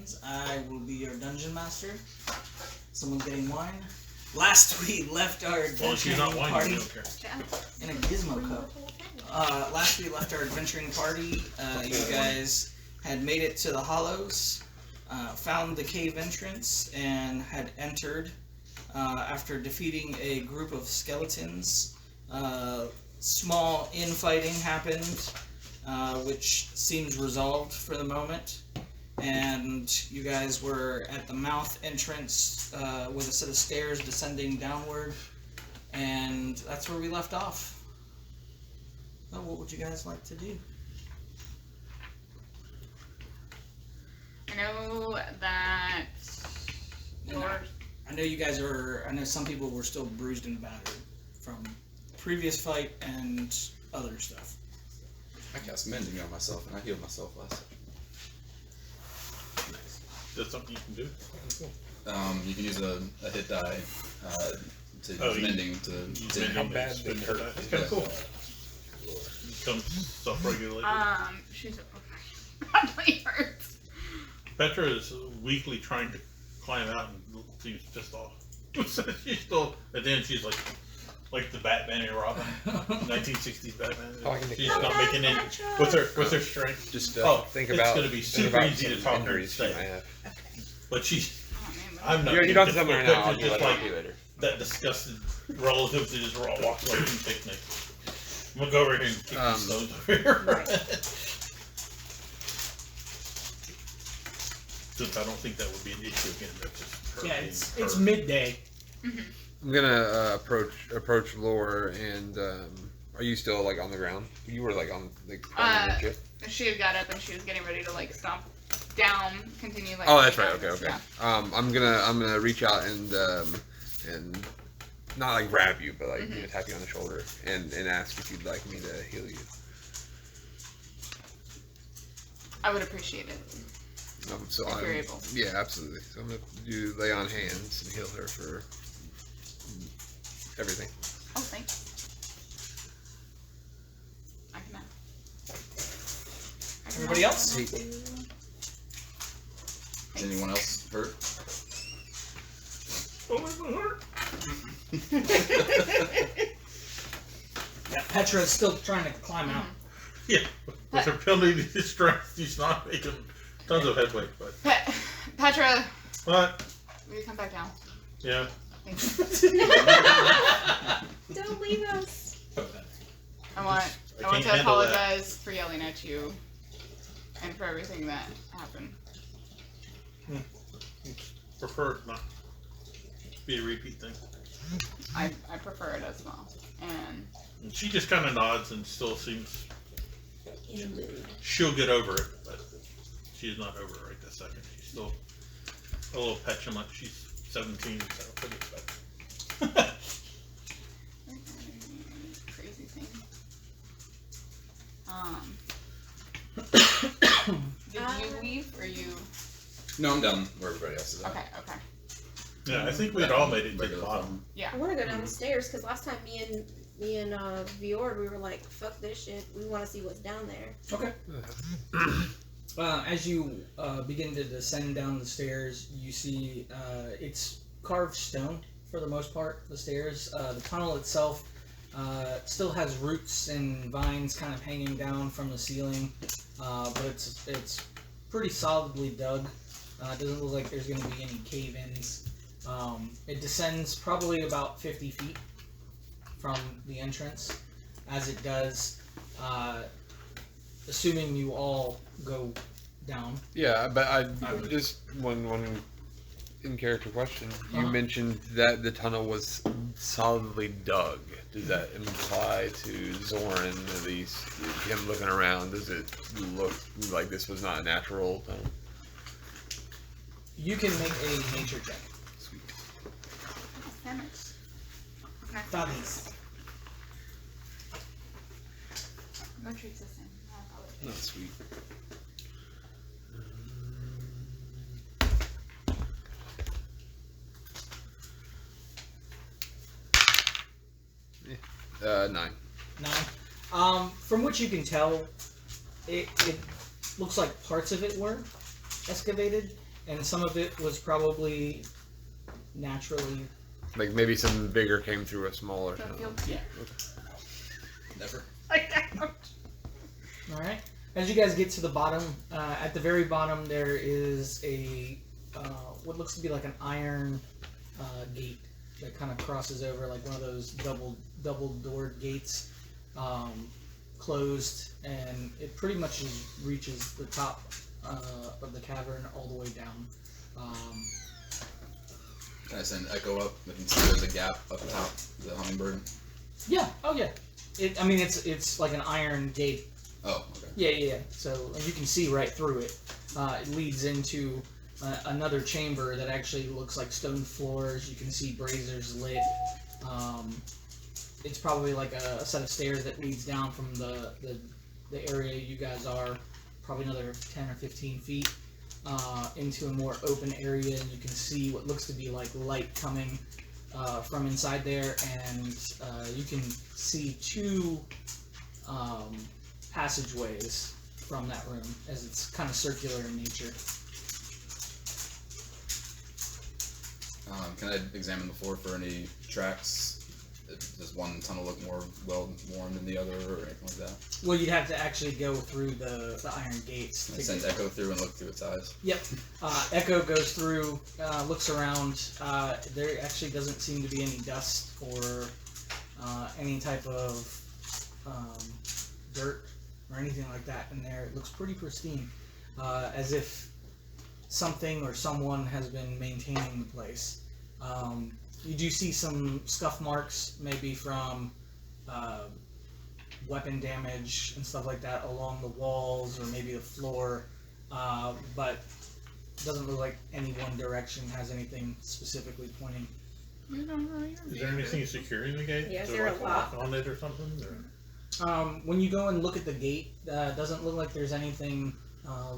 Dragons. I will be your dungeon master. Someone's getting wine. Last we left our adventuring party in a gizmo cup. Last we left our adventuring party. You guys had made it to the Hollows, found the cave entrance, and had entered after defeating a group of skeletons. Small infighting happened, which seems resolved for the moment. And you guys were at the mouth entrance with a set of stairs descending downward, and that's where we left off. So what would you guys like to do? I know that I know you guys are. I know some people were still bruised and battered from the previous fight and other stuff. I cast mending on myself, and I healed myself last session. That's something you can do? You can use a hit die to use mending to how bad they hurt. That's kind of cool. Becomes self-regulated. She's probably hurts. Petra is weakly trying to climb out and seems pissed off. She's still, at the end she's like the Batman and Robin, 1960s Batman. She's not making any. What's her strength? Just think about. It's going to be super easy to talk her and say. But she's. I'm not. You don't have to tell me right now. I'll just like you later. That disgusted relative that just walks away from picnic. I'm gonna go over here and kick these stones over here. Since I don't think that would be an issue again. That's just her. Yeah, it's midday. I'm gonna approach Lore, and are you still like on the ground? You were like on the ship. She had got up and she was getting ready to like stomp down, continue like. Oh, that's right. Okay. Yeah. I'm gonna reach out and not like grab you, but like tap you on the shoulder and ask if you'd like me to heal you. I would appreciate it. So if you're able. Yeah, absolutely. So I'm gonna do lay on hands and heal her for everything. Oh, thanks. I can have. Everybody else? Is anyone else hurt? Yeah, Petra's still trying to climb out. Yeah, with her penalty to strength, she's not making tons of headway. But Petra. What? Will you come back down? Yeah. Thanks. Don't leave us. I want to apologize for yelling at you and for everything that happened. Prefer not to be a repeat thing. I prefer it as well. And she just kind of nods and still seems she'll get over it, but she's not over it right this second. She's still a little petulant. She's 17, so what do you expect? crazy thing. Did you leave or you? No, I'm down where everybody else is at. Okay. Yeah, I think we'd all made it to the bottom. Yeah. I want to go down the stairs because last time me and Viord, we were like, fuck this shit. We want to see what's down there. Okay. As you begin to descend down the stairs, you see it's carved stone for the most part. The stairs, the tunnel itself, still has roots and vines kind of hanging down from the ceiling, but it's pretty solidly dug. It doesn't look like there's going to be any cave-ins. It descends probably about 50 feet from the entrance. As it does, assuming you all go down. Yeah, but I just one in character question. You mentioned that the tunnel was solidly dug. Does that imply to Zoran, at least him looking around? Does it look like this was not a natural tunnel? You can make a nature check. Sweet. Thuggies. No treats this in. I apologize. No, sweet. Yeah. 9. 9. From what you can tell, it looks like parts of it were excavated, and some of it was probably naturally. Like maybe some bigger came through a smaller. Yeah. Never. All right. As you guys get to the bottom, at the very bottom there is a what looks to be like an iron gate that kind of crosses over, like one of those double doored gates, closed, and it pretty much reaches the top of the cavern all the way down. Can I send Echo up? I can see there's a gap up top. The hummingbird. Yeah. Oh yeah. It's like an iron gate. Oh, okay. Yeah. So you can see right through it. It leads into another chamber that actually looks like stone floors. You can see braziers lit. It's probably like a set of stairs that leads down from the area you guys are, probably another 10 or 15 feet, into a more open area, and you can see what looks to be like light coming from inside there, and you can see two passageways from that room, as it's kind of circular in nature. Can I examine the floor for any tracks? Does one tunnel look more well-worn than the other, or anything like that? Well, you'd have to actually go through the iron gates. I send Echo through and look through its eyes. Yep. Echo goes through, looks around. There actually doesn't seem to be any dust or any type of dirt or anything like that in there. It looks pretty pristine, as if something or someone has been maintaining the place. You do see some scuff marks, maybe from weapon damage and stuff like that along the walls or maybe the floor, but it doesn't look like any one direction has anything specifically pointing. Is there anything securing the gate? Yeah, is Is there like a lock? on it or something? Or? When you go and look at the gate, it doesn't look like there's anything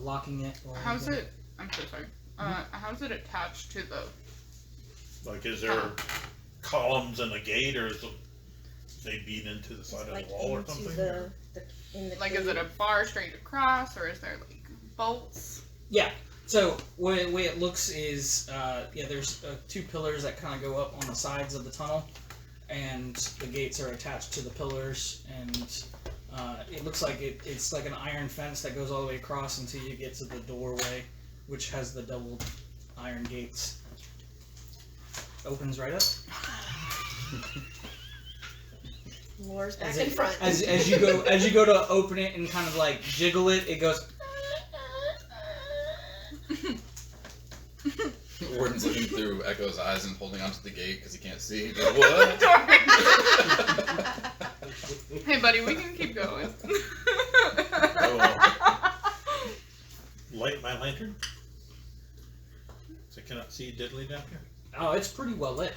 locking it. Or How's anything. it? I'm so sorry. How's it attached to the? Like, is there columns in the gate, or is they beat into the side Like of the wall or into something? in the Like, is it a bar straight across, or is there like bolts? Yeah. So way it looks is, there's two pillars that kind of go up on the sides of the tunnel, and the gates are attached to the pillars, and it looks like it's like an iron fence that goes all the way across until you get to the doorway, which has the double iron gates. Opens right up. Moore's back As in it- front. As you go to open it and kind of like jiggle it, it goes. Warden's looking through Echo's eyes and holding onto the gate because he can't see. He's like, what? Hey, buddy, we can keep going. Light my lantern, so I cannot see diddly down here. Oh, it's pretty well lit.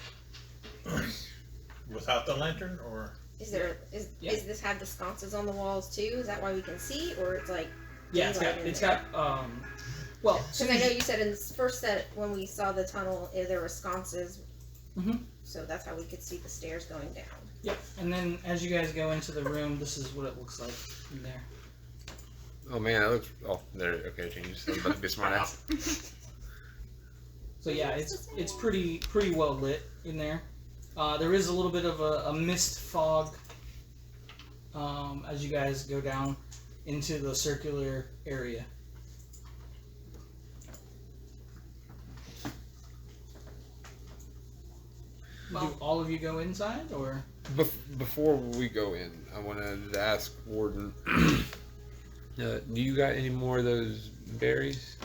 Without the lantern, or Is Yeah. this have the sconces on the walls too? Is that why we can see, or it's like? Yeah, it's got well. Because I know you said in this first set when we saw the tunnel, there were sconces. Mhm. So that's how we could see the stairs going down. Yep. And then as you guys go into the room, this is what it looks like in there. Oh man, that looks. Oh, there. Okay, it changes. I'm about to be a smart ass. So yeah, it's pretty well lit in there. There is a little bit of a mist fog as you guys go down into the circular area. Do all of you go inside, or? Before we go in, I wanted to ask Warden, do you got any more of those berries?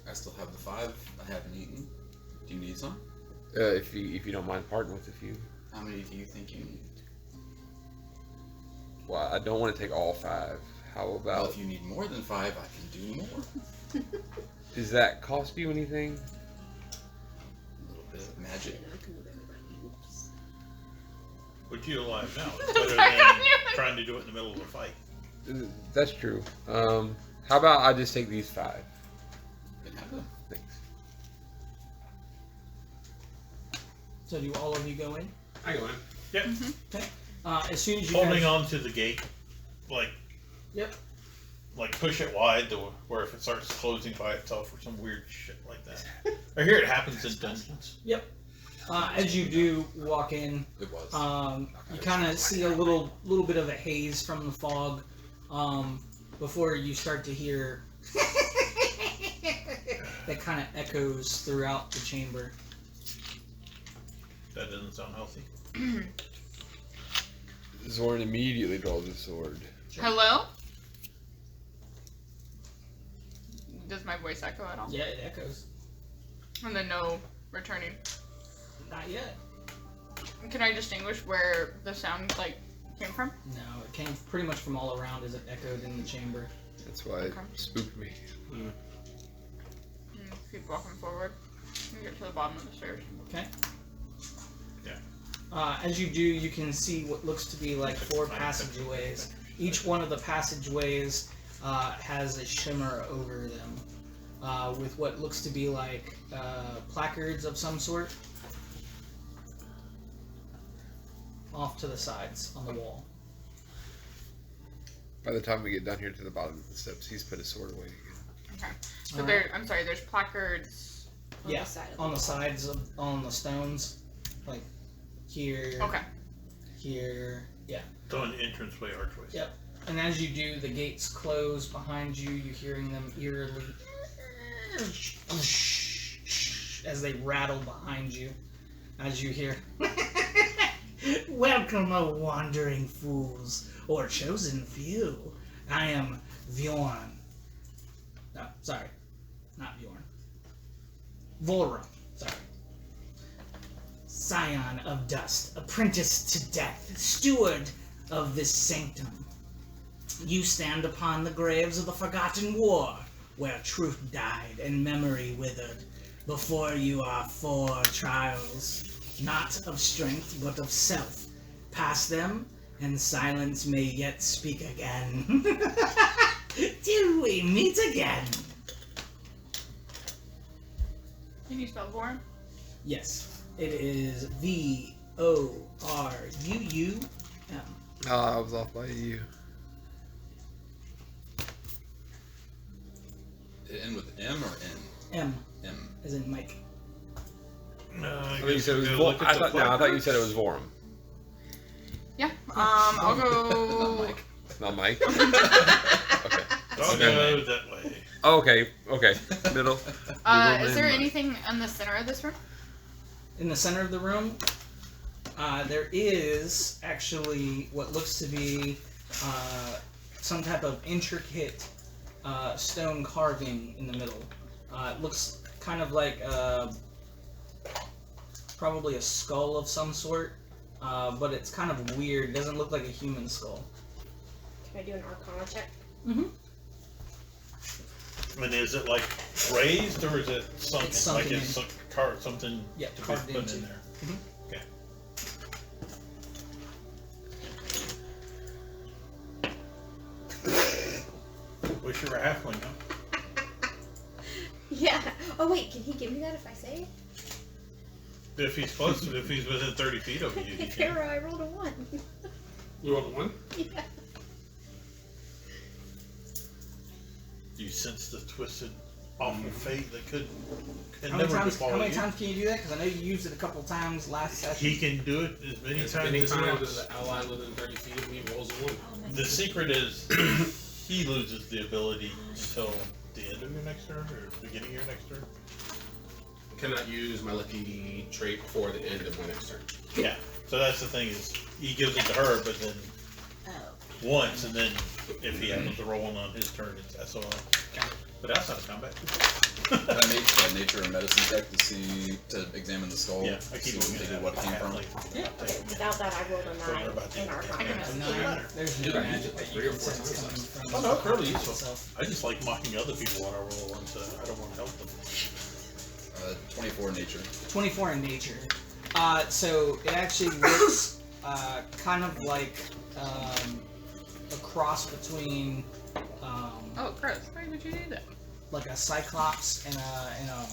I still have the 5 I haven't eaten. Do you need some? If you don't mind parting with a few. How many do you think you need? Well, I don't want to take all 5. How Well, about? if you need more than 5, I can do more. Does that cost you anything? A little bit of magic. would you alive now? It's better than trying to do it in the middle of a fight. That's true. How about I just take these 5? You can have them. Thanks. So do all of you go in? I go in. Okay. As soon as you Holding guys, on to the gate, like Yep. like push it wide to where if it starts closing by itself or some weird shit like that. I hear it happens in dungeons. Yep. As you do walk in, It was. you kind of see a little bit of a haze from the fog before you start to hear that kind of echoes throughout the chamber. That doesn't sound healthy. Zoran immediately draws his sword. Hello? Does my voice echo at all? Yeah, it echoes. And then no returning. Not yet. Can I distinguish where the sound came from? No, it came pretty much from all around as it echoed in the chamber. That's why it spooked me. Keep walking forward and get to the bottom of the stairs. Okay. Yeah. As you do, you can see what looks to be like 4 passageways. Each one of the passageways has a shimmer over them, with what looks to be like placards of some sort off to the sides on the wall. By the time we get down here to the bottom of the steps, he's put his sword away again. Okay. So I'm sorry, there's placards. On the side of on the sides of on the stones, like here. Okay. Here. Yeah. So an entranceway, archways. Yep. And as you do, the gates close behind you. You're hearing them eerily as they rattle behind you. As you hear, "Welcome, O wandering fools, or chosen few. I am Bjorn." No, sorry, not Bjorn. Volra, sorry. Scion of dust, apprentice to death, steward of this sanctum. You stand upon the graves of the forgotten war, where truth died and memory withered. Before you are 4 trials, not of strength, but of self. Pass them, and silence may yet speak again. Till we meet again. Can you spell Vorum? Yes, it is VORUUM. I was off by you. Did it end with M or N? M, M. as in Mike. I thought you said it was I thought you said it was Vorum. Yeah. I'll go. Not Mike. Not Mike. Okay. I'll go that way. Oh, okay. Okay. Middle. Is there anything in the center of this room? In the center of the room, there is actually what looks to be some type of intricate stone carving in the middle. It looks kind of like probably a skull of some sort, but it's kind of weird. It doesn't look like a human skull. Can I do an Arcana check? Mm-hmm. And is it like raised or is it sunken? It's sunken like it's carved something Yeah, to be carved put into. in there. Mhm. Okay. Wish you were halfling, huh? Yeah. Oh wait, can he give me that if I say it? If he's close to, if he's within 30 feet of you, you can. Kara, I rolled a 1. You rolled a 1? Yeah. You sense the twisted, awful fate that could How many never times? befall How many you. times can you do that? Because I know you used it a couple times last session. He can do it as many times as he Anytime wants. there's an ally within 30 feet of me rolls a 1. The secret is he loses the ability until the end of your next turn or beginning of your next turn. I cannot use my lucky trait before the end of my next turn. Yeah. So that's the thing is he gives it to her, but then Oh. once, and then if he happens to roll one on his turn, it's SOL. But outside of combat. Can I make a nature and medicine check to examine the skull? Yeah, I keep see looking at maybe what it came from. Yeah. Without that, I rolled a 9 Forgot about in that. Arcana. Nine. There's no Yeah, magic that you 3 or can 4 sense times. coming from. Oh no, fairly useful. itself. I just like mocking other people when I roll one, so I don't want to help them. 24 nature. 24 in nature. So it actually looks kind of like a cross between Oh, gross. Why would you do that? like a cyclops and a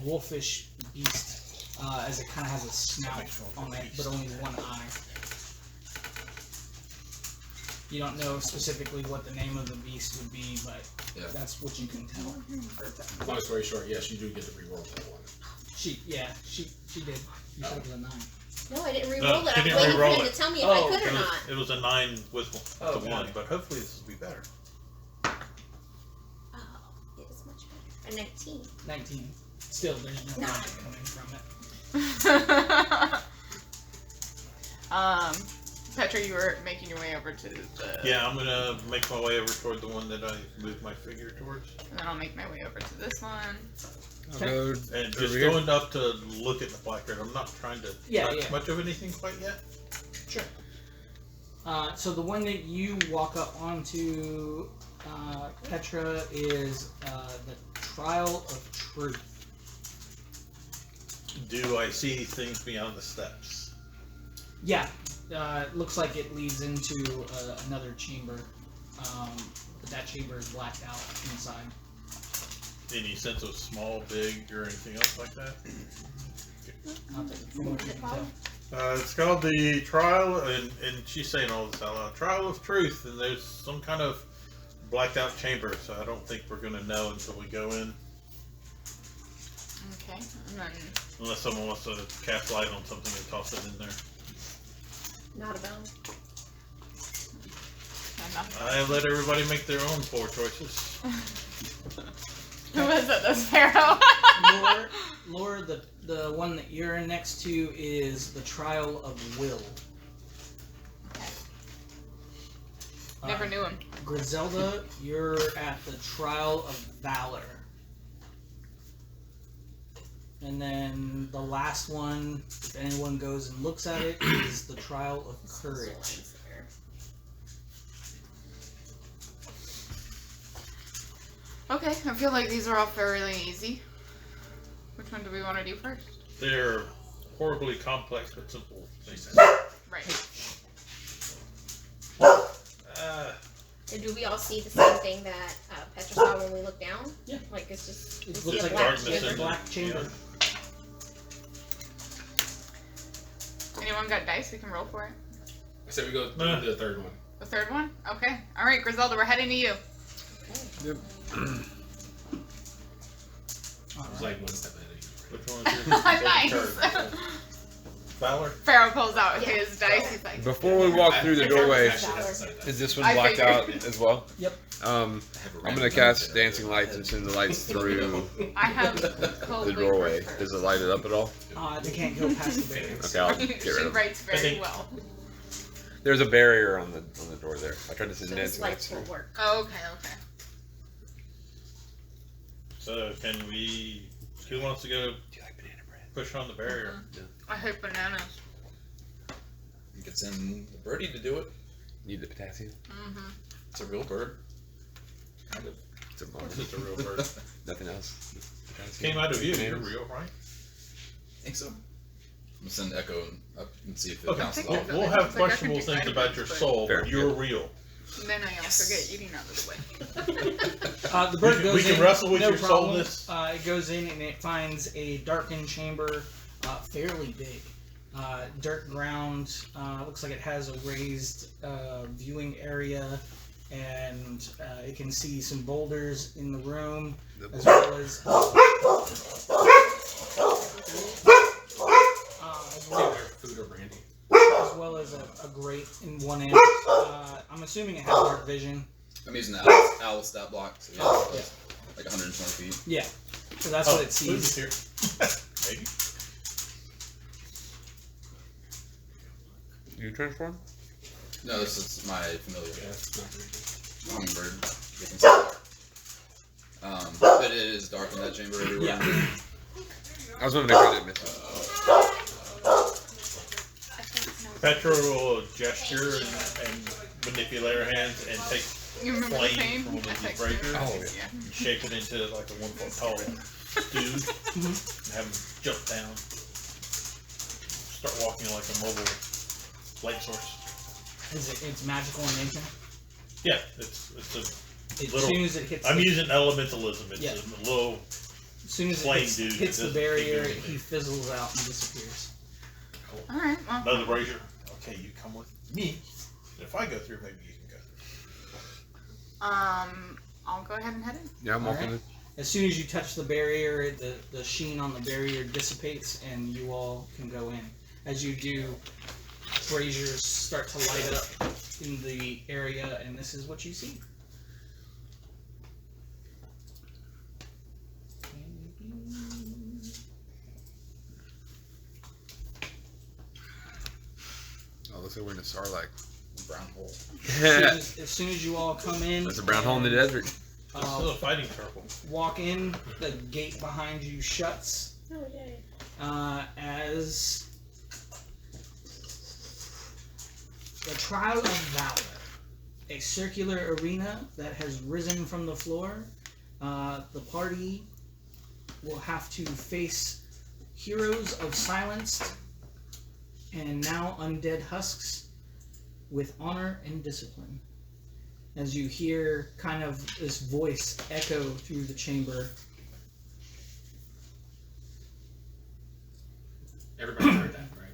wolfish beast, as it kind of has a snout on it, but only one eye. You don't know specifically what the name of the beast would be, but Yeah. that's what you can tell. Long story short, yes, you do get to reroll that one. She did. You said it was a 9. No, I didn't No, re-roll it. she I was didn't waiting for re-roll him it. to tell me if Oh, I could or not. It was a 9 with Oh, the got 1, it. but hopefully this will be better. Oh, it is much better. A 19. 19. Still, there's no No. magic coming from it. Petra, you were making your way over to the. Yeah, I'm gonna make my way over toward the one that I moved my figure towards. And then I'll make my way over to this one. I'll go And over just here. going up to look at the blackbird. I'm not trying to touch much of anything quite yet. Sure. So the one that you walk up onto, Petra, is the Trial of Truth. Do I see things beyond the steps? Yeah, it looks like it leads into another chamber, but that chamber is blacked out inside. Any sense of small, big, or anything else like that? Not that, from what you can tell. It's called the Trial, and she's saying all this out loud. Trial of Truth, and there's some kind of blacked out chamber, so I don't think we're going to know until we go in. Okay. And then. Unless someone wants to cast light on something and toss it in there. Not a bone. I let everybody make their own poor choices. Who was it? The sparrow? Laura, the one that you're next to is the Trial of Will. Okay. Never knew him. Griselda, you're at the Trial of Valor. And then the last one, if anyone goes and looks at it, is the Trial of Courage. Okay, I feel like these are all fairly easy. Which one do we want to do first? They're horribly complex but simple things. Right. And do we all see the same thing that Petra saw when we looked down? Yeah. Like it's just. It we looks see a like black darkness a chamber. black chamber. Anyone got dice we can roll for it? I said we go to the third one. The third one? Okay. Alright, Griselda, we're heading to you. Yep. It's like one step ahead of you. Which one is yours? Nice. Valor? Pharaoh pulls out his dice. He's like, Before we walk through the doorway, Actually, that's the side. is this one I blacked out figured. as well? Yep. I'm gonna cast dancing lights and send the lights through I have the doorway. Does it light it up at all? They can't go past the barriers. Okay, I'll get rid She of it. writes very well. There's a barrier on the door there. I tried to send So this dancing lights lights through. will work. Oh, okay. So can we... Who wants to go Do you like banana bread? push on the barrier? I hate bananas. You could send the birdie to do it. Need the potassium? Mm-hmm. It's a real bird. Kind of. It's a bummer. It's a real bird. Nothing else. Came out of you. You're Tomatoes? real, right? I think so. I'm gonna send Echo up and see if it Okay. bounces think off. We'll have questionable things about your soul, Fair. but you're real. Then I also get eating out of the way. The bird goes We can in, wrestle with no your problem. soulness. It goes in and it finds a darkened chamber, fairly big. Dirt ground, looks like it has a raised viewing area, and it can see some boulders in the room, as well as Food or brandy. as well as a grate in one end. I'm assuming it has dark vision. I'm using the owl stat block, so yeah, like 120 feet. Yeah, so that's what it Food is sees. here. Maybe. You transform? No, this is my familiar Yeah, it's not very good. hummingbird. You can see that. But it is dark in that chamber everywhere. Yeah. I was wondering if I didn't miss it. Petra will gesture and manipulate her hands and take You remember the flame pain? from one of I these texted breakers you. Oh, Yeah. and shape it into like a 1 foot tall dude and have him jump down. Start walking like a mobile light source. It's magical in nature. Yeah, it's As Little- soon as it hits, I'm using elementalism. It's Yeah. a little. as soon as it flame hits, dude hits that the doesn't barrier, do anything. he fizzles out and disappears. Alright, well. Another brazier. Okay, you come with me. If I go through, maybe you can go I'll go ahead and head in. Yeah, I'm walking Alright. As soon as you touch the barrier, the sheen on the barrier dissipates, and you all can go in. As you do, braziers start to light up in the area, and this is what you see. Oh, looks like we're in a Sarlacc. Brown hole. As soon as you all come in, That's a brown hole in the desert. It's still a fighting circle. walk in, the gate behind you shuts. Oh, yay. As the Trial of Valor, a circular arena that has risen from the floor. The party will have to face heroes of Silenced and now undead husks with honor and discipline. As you hear kind of this voice echo through the chamber. Everybody heard that, right?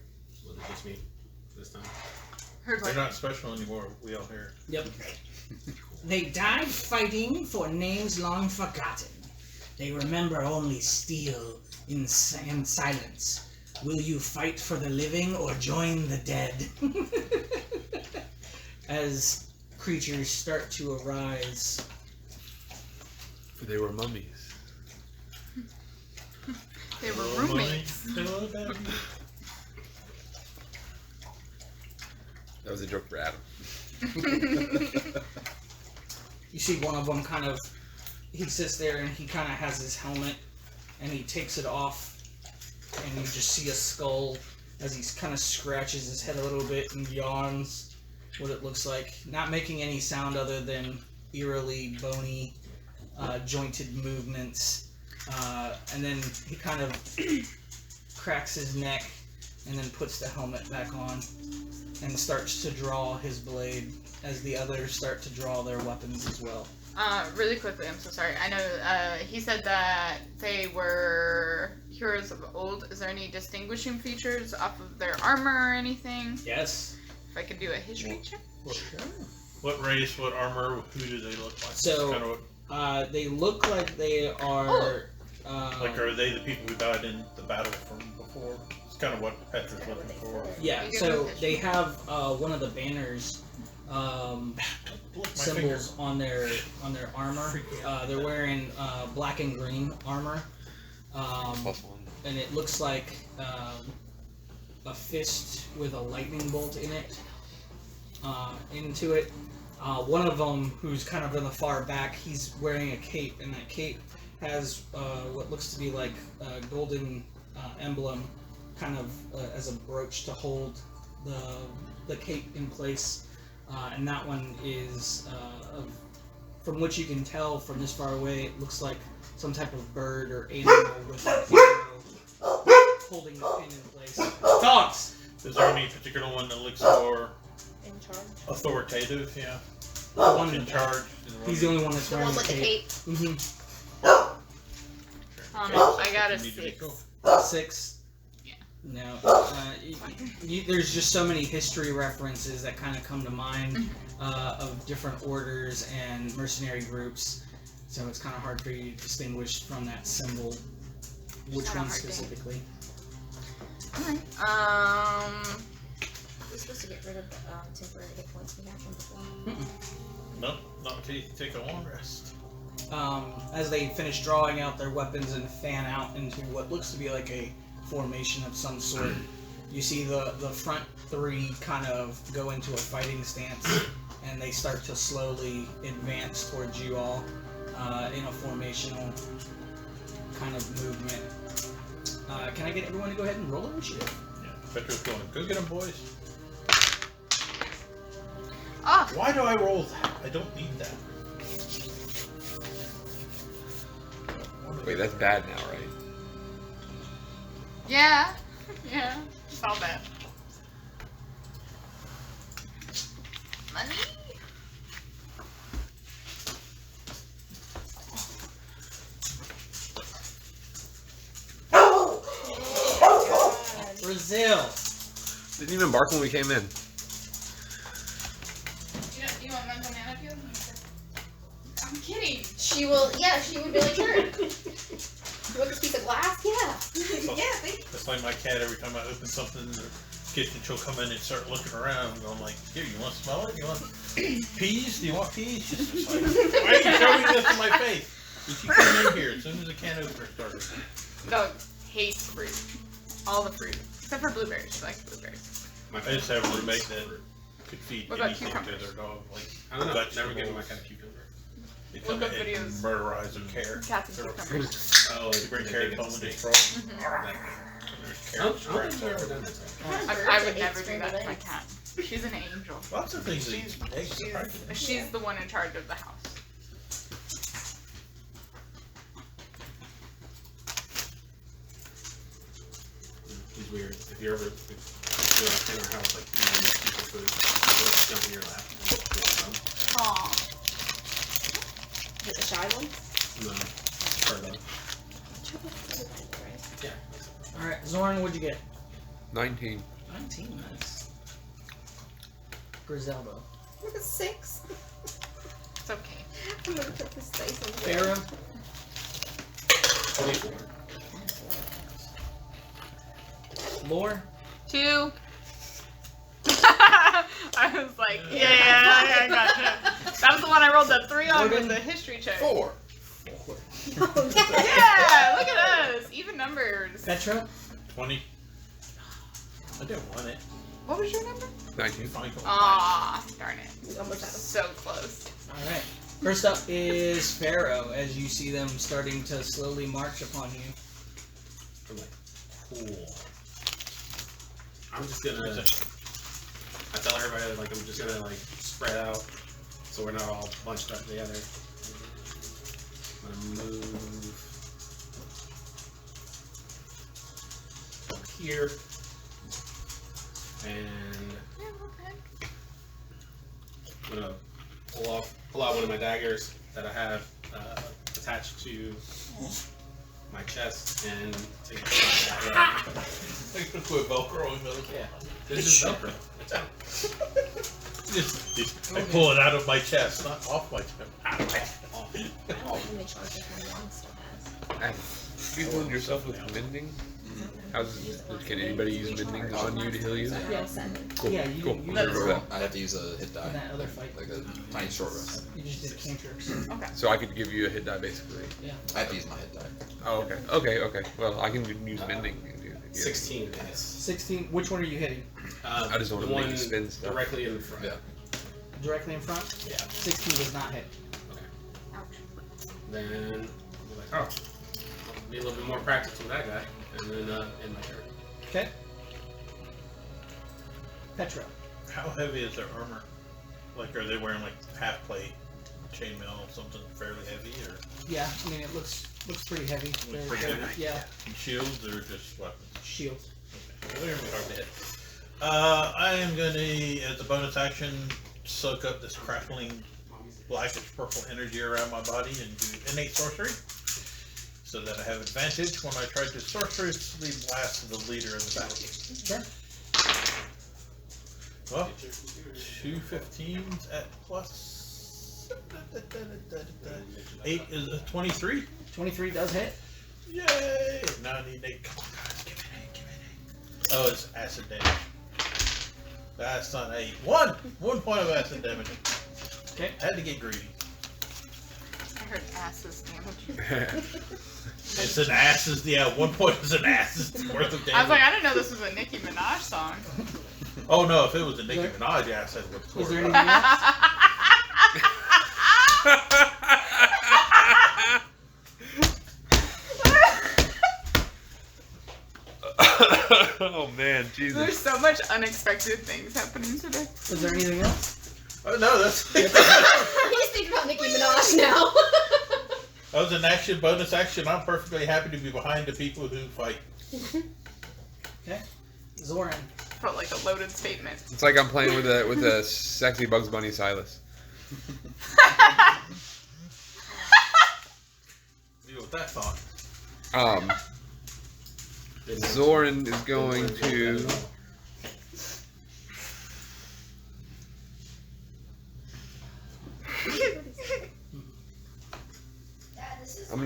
Was it just me this time? Heard They're what? not special anymore. We all hear. Yep. They died fighting for names long forgotten. They remember only steel and silence. Will you fight for the living or join the dead? As creatures start to arise. They were mummies. They were roommates. That was a joke for Adam. You see one of them kind of, he sits there and he kind of has his helmet and he takes it off and you just see a skull as he kind of scratches his head a little bit and yawns what it looks like. Not making any sound other than eerily bony, jointed movements. And then he kind of cracks his neck and then puts the helmet back on and starts to draw his blade as the others start to draw their weapons as well. Really quickly, I'm so sorry. I know he said that they were heroes of old. Is there any distinguishing features off of their armor or anything? Yes. If I could do a history check? What race, what armor, who do they look like? So, Kinda what, they look like they are... like, are they the people who died in the battle from before? It's kind of what Petra's looking for. Yeah, so they have one of the banners symbols on their armor. They're wearing black and green armor, and it looks like a fist with a lightning bolt in it into it. One of them, who's kind of in the far back, he's wearing a cape, and that cape has what looks to be like a golden emblem, kind of as a brooch to hold the cape in place. And that one is, from what you can tell from this far away, it looks like some type of bird or animal with a arrow holding the pin in place. Dogs! Is there any particular one that looks more In charge. authoritative? Yeah. The one In charge. He's the only one that's The wearing one the with the cape. cape. I got a You need to be 6. cool. 6. Yeah. No. There's just so many history references that kind of come to mind of different orders and mercenary groups, so it's kind of hard for you to distinguish from that symbol which Not a one hard day. specifically. Alright. We're supposed to get rid of the temporary hit points we had from before. Nope, not until you take a long rest. As they finish drawing out their weapons and fan out into what looks to be like a formation of some sort, you see the front 3 kind of go into a fighting stance, and they start to slowly advance towards you all in a formational kind of movement. Can I get everyone to go ahead and roll initiative? Yeah. Petra's going, go get them, boys. Ah! Why do I roll that? I don't need that. Wait, that's bad now, right? Yeah. Yeah. It's all bad. Money? Brazil! Didn't even bark when we came in. You want one banana peel? she will. Yeah, she would be like, sure. You want this piece of glass? Yeah. Yeah. It's like my cat. Every time I open something in the kitchen, she'll come in and start looking around. And I'm like, here, you want to smell it? You want peas? Do you want peas? She's just like, why are you showing this in my face? Did she come in here as soon as the can opener started? Dog hates fruit. All the fruit. Except for blueberries. She likes blueberries. I just have a roommate that could feed What about anything to cucumbers? their dog. Like, I don't know. Never vegetables. given my cat a cucumber. They Look come up in videos. and murderize their carrots. Cats and cucumbers. Oh, They bring carrots home and destroy them. There's I don't carrots think I've ever scraps done that. I would never do that to my cat. She's an angel. Lots of things that eat eggs. She's the one in charge of the house. He's weird. If you're ever in our house, like, you know, piece of food, he'll just jump in your lap and just pull some. Aww. Is it the shy one? No. Pardon. Yeah. Alright, Zorn, what'd you get? 19. 19, nice. Griselda. Look at 6. It's okay. I'm gonna put this dice on Farah. 24. Lore. 2. I was like, yeah, I gotcha. That was the one I rolled the 3 on with the history check. 4. Yeah, look at us. Even numbers. Petra. 20. I didn't want it. What was your number? 19. Aw, darn it. We almost had them. So close. Alright. First up is Pharaoh, as you see them starting to slowly march upon you. I'm like, cool. I'm just gonna. I tell everybody, like, I'm just gonna, like, spread out so we're not all bunched up together. I'm gonna move up here. And I'm gonna pull out one of my daggers that I have attached to my chest and take a shot at that way. They could put Velcro in those. Yeah, this is Velcro. It's out. I pull it out of my chest, not off my chest. Let me charge this one long still has. You healed yourself with mending? Can anybody use mending on you to heal you? Yeah, 7. Cool. Yeah, you- cool. you- Remember that. I'd have to use a hit die. In that other fight. Like a tiny short rest. You just did cantrips. Okay. So I could give you a hit die basically. I have to use my hit die. Oh, okay. Well, I can use mending. And do, 16 hits. 16. Which one are you hitting? I just want the to make one you spin stuff. directly in front. Yeah. Directly in front? Yeah. 16 does not hit. Then I'll be like, oh, need a little bit more practice with that guy, and then end my turn. Okay. Petra. How heavy is their armor? Like, are they wearing like half plate, chainmail, something fairly heavy, or Yeah, I mean it looks pretty heavy. They're- pretty they're- heavy? Yeah, shields, or just weapons? shield. Okay. They're gonna be hard to hit. I am gonna, as a bonus action, soak up this crackling blackish purple energy around my body and do innate sorcery, so that I have advantage when I try to sorcerously blast the leader of the battle. Sure. Well, 2 15s at plus 8 is a 23. 23 does hit. Yay! Now I need 8. Come on, guys, give me an 8, give me an 8. Oh, it's acid damage. That's not 8. 1 point of acid damage. Okay. I had to get greedy. I heard asses damage. It's an ass's, yeah, 1 point is an ass's worth of damage. I was like, I didn't know this was a Nicki Minaj song. Oh no, if it was a Nicki Minaj ass, I would have Is there torn anything else? Oh man, There's Jesus. so much unexpected things happening today. Is there anything else? Oh no, that's He's thinking about Nicki Minaj now. that was an action, bonus action. I'm perfectly happy to be behind the people who fight. Okay. Zoran. Felt like a loaded statement. It's like I'm playing with a sexy Bugs Bunny Silas. Deal with that thought. Zoran is going to.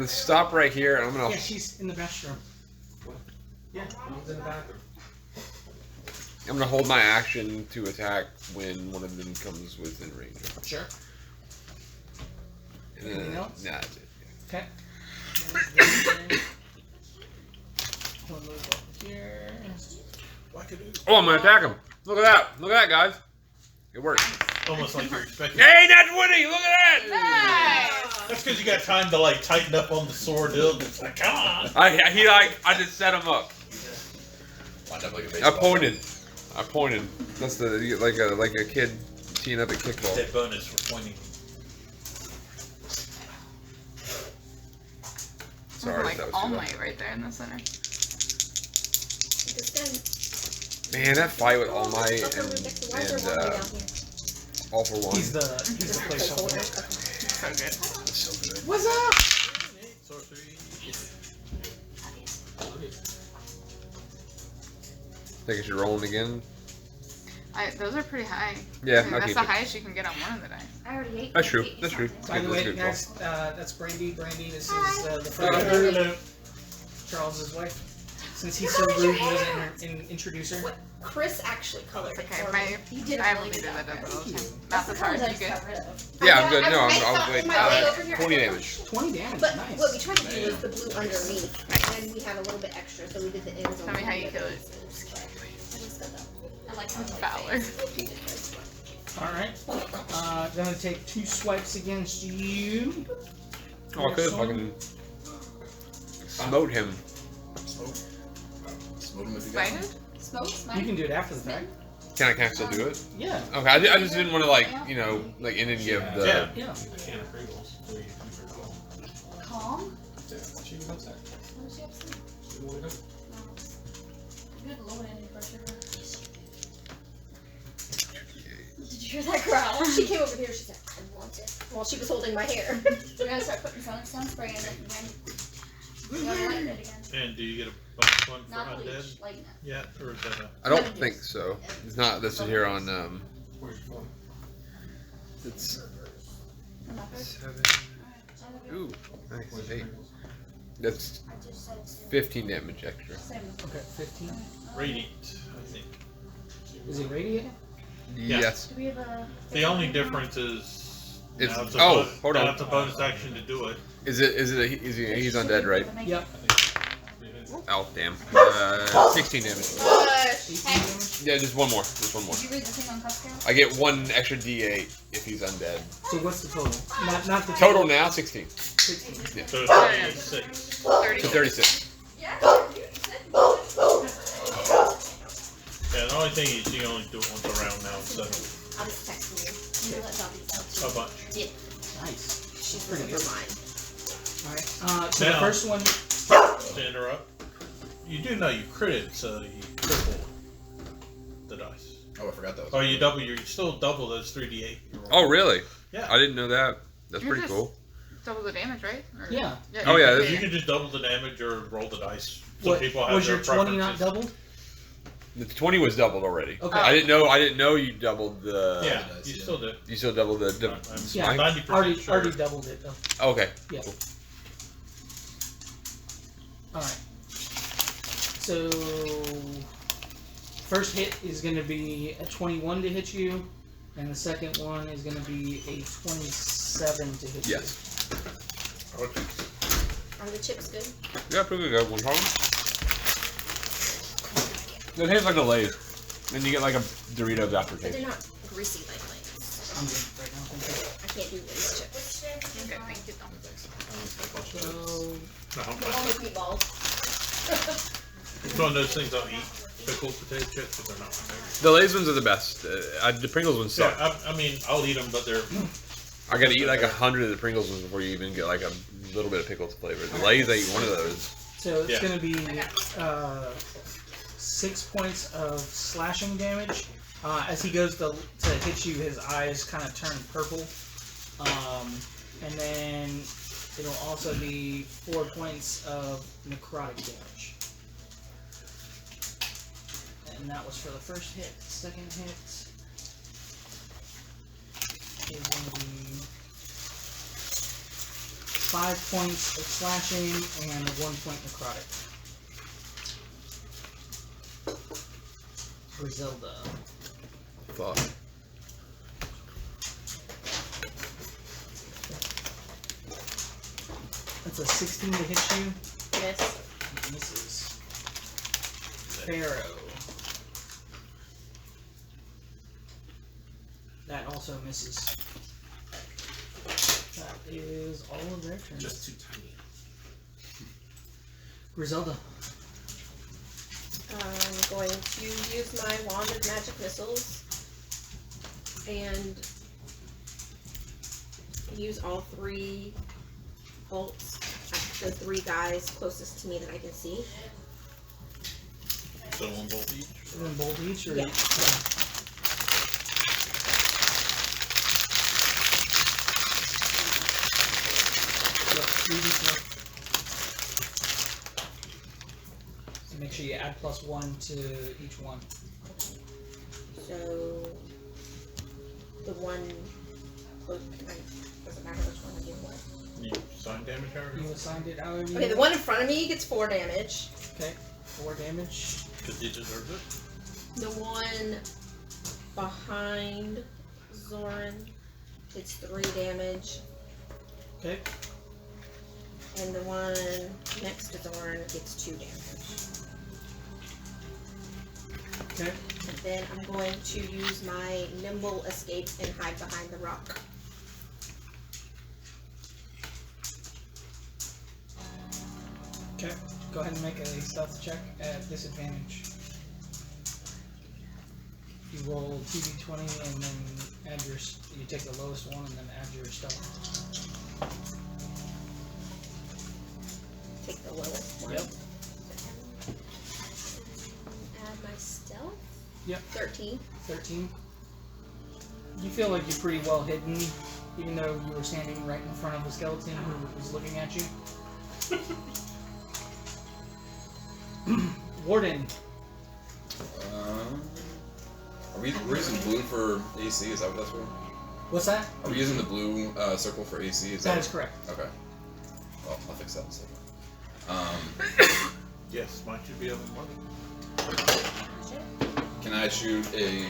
gonna stop right here. And I'm gonna. Yeah, she's in the restroom. Yeah, one's in the bathroom. I'm gonna hold my action to attack when one of them comes within range. Sure. Anything else? Nah, that's it. Okay. We'll move up here. Oh, I'm gonna attack him. Look at that. Look at that, guys. It worked. Almost like you're expecting. Hey, that's Woody. Look at that. Nice. That's because you got time to like tighten up on the sword hilt. It's like, come on. I just set him up. Lined up like a I baseball. pointed. That's like a kid teeing up at kickball. That bonus for pointing. Sorry, like that was All too Might right there in the center. This guy. Man, that fight with All Might Why is there one way down here? All for One. He's the placeholder. So good. so good. What's up? Sorcery. Think I should roll him again? Those are pretty high. Yeah, I mean, I'll that's keep the it. highest you can get on one of the dice. I already ate. That's true. ate That's true. something. By the That's way, good call. guys, that's Brandy. Brandy, this is the Hello. friend Charles's wife. Since he's so rude, he doesn't introduce her. What? Chris actually colored It's it okay. for My, me. He did a I have a really leader good that job. does it all the Thank time. you. Not the Sometimes hard. I You just good? got rid of. Yeah, I'm good. I No, thought- I'll wait. my way over here, 20 I thought- damage. 20 damage. But Nice. what we tried to do was the blue underneath, and then we had a little bit extra, so we did the ends. Tell me how you kill it. I like Fowler. All right. Gonna take 2 swipes against you. Oh, I could fucking smote him. Smoke. Smoke him if you got him. Spider? You can do it after the fact. Can I still do it? Yeah. Okay, I just didn't want to and then give the. Yeah. Yeah. A can of Pringles. So you can Calm? Yeah, she can upset. What is she upset? You wanna go? Good lord, Andy pressure. Did you hear that growl? She came over here, she said, I want it, while she was holding my hair. We gotta start putting sound spray in it again. We gotta light it again. And do you get a bonus one for Not undead? bleach, lighten it. Yeah, or is that a... I don't think so. It's not. This is here on. Where's your phone? It's I'm not good. 7. Alright, Ooh, nice. Where's 8. your Pringles? That's I just said 15 damage extra. 7. Okay, 15. Radiant, I think. Is it radiant? Yeah. Yes. Do we have a... The only difference is... It's- now a oh, bo- hold now on. it's a bonus action to do it. Is he's undead, right? Yep. Oh, damn. 16 damage. 18 damage. Yeah, just one more. Just one more. Did you read the thing on Cupscale? I get 1 extra D8 if he's undead. So what's the total? Not the Total now 16. 16. So it's 36. 30. So 36. Yeah. Yeah, the only thing is you can only do it once around now, so I'm just texting you. You let Dobby know. a bunch. Nice. She's Pretty pretty good. mine. Alright. So the Now- first one. To interrupt, you do know you critted, so you triple the dice. Oh, I forgot that was. Oh, you still double those 3d8. you roll. Oh, really? Yeah. I didn't know that. That's You're pretty just- cool. Double the damage, right? Or- Yeah. Oh, yeah, You can just double the damage or roll the dice. Some What, people have was their your 20 not preferences. doubled? The 20 was doubled already. Okay. I didn't know you doubled the. Yeah, dice, you yeah. still did. You still doubled the. I'm Yeah. 90% Already sure. doubled it though. Okay. Yeah. Cool. Alright. So first hit is gonna be a 21 to hit you, and the second one is gonna be a 27 to hit Yes. Okay. Are the chips good? Yeah, pretty good. One problem. It tastes like a Lay's. Then you get like a Doritos But aftertaste. they're not greasy like Lay's. you. I'm good right now, thank I can't do Lay's chips. Okay, thank you. Tom. you. So No, The one with meatballs. it's one of those things I'll eat. Pickled potato chips, but they're not my favorite. The Lay's ones are the best. The Pringles ones suck. Yeah, I mean, I'll eat them, but they're... I gotta eat like 100 of the Pringles ones before you even get like a little bit of pickles flavor. The Lay's, I eat one of those. So it's Yeah. gonna be 6 points of slashing damage. As he goes to hit you, his eyes kind of turn purple. And then it'll also be 4 points of necrotic damage. And that was for the first hit. Second hit is gonna be 5 points of slashing and 1 point necrotic. Griselda. Fuck. That's a 16 to hit you. Miss. Misses. Pharaoh. That also misses. That is all of their turns. Just too tiny. Griselda. I'm going to use my wand of magic missiles and use all 3 bolts at the 3 guys closest to me that I can see. So 1 bolt each? 1 bolt each, or Yeah. Yep, 3d4. So make sure you add +1 to each one. So the one doesn't matter which one I do what. You assign damage however? You assigned it however you Okay, the one in front of me gets 4 damage. Okay, 4 damage. Because he deserves it. The one behind Zoran gets 3 damage. Okay. And the one next to Zoran gets 2 damage. Okay. And then I'm going to use my nimble escape and hide behind the rock. Okay. Go ahead and make a stealth check at disadvantage. You roll 2d20 and then add your. You take the lowest one and then add your stealth. Take the lowest one. Yep. Add my stealth. Yep. 13. 13. You feel like you're pretty well hidden, even though you were standing right in front of a skeleton who was looking at you. Warden. We're using blue for AC, is that what that's for? What's that? Are we using the blue circle for AC? That is correct. Okay. Well, I'll fix that in a second. Yes, mine should be able to. Can I shoot a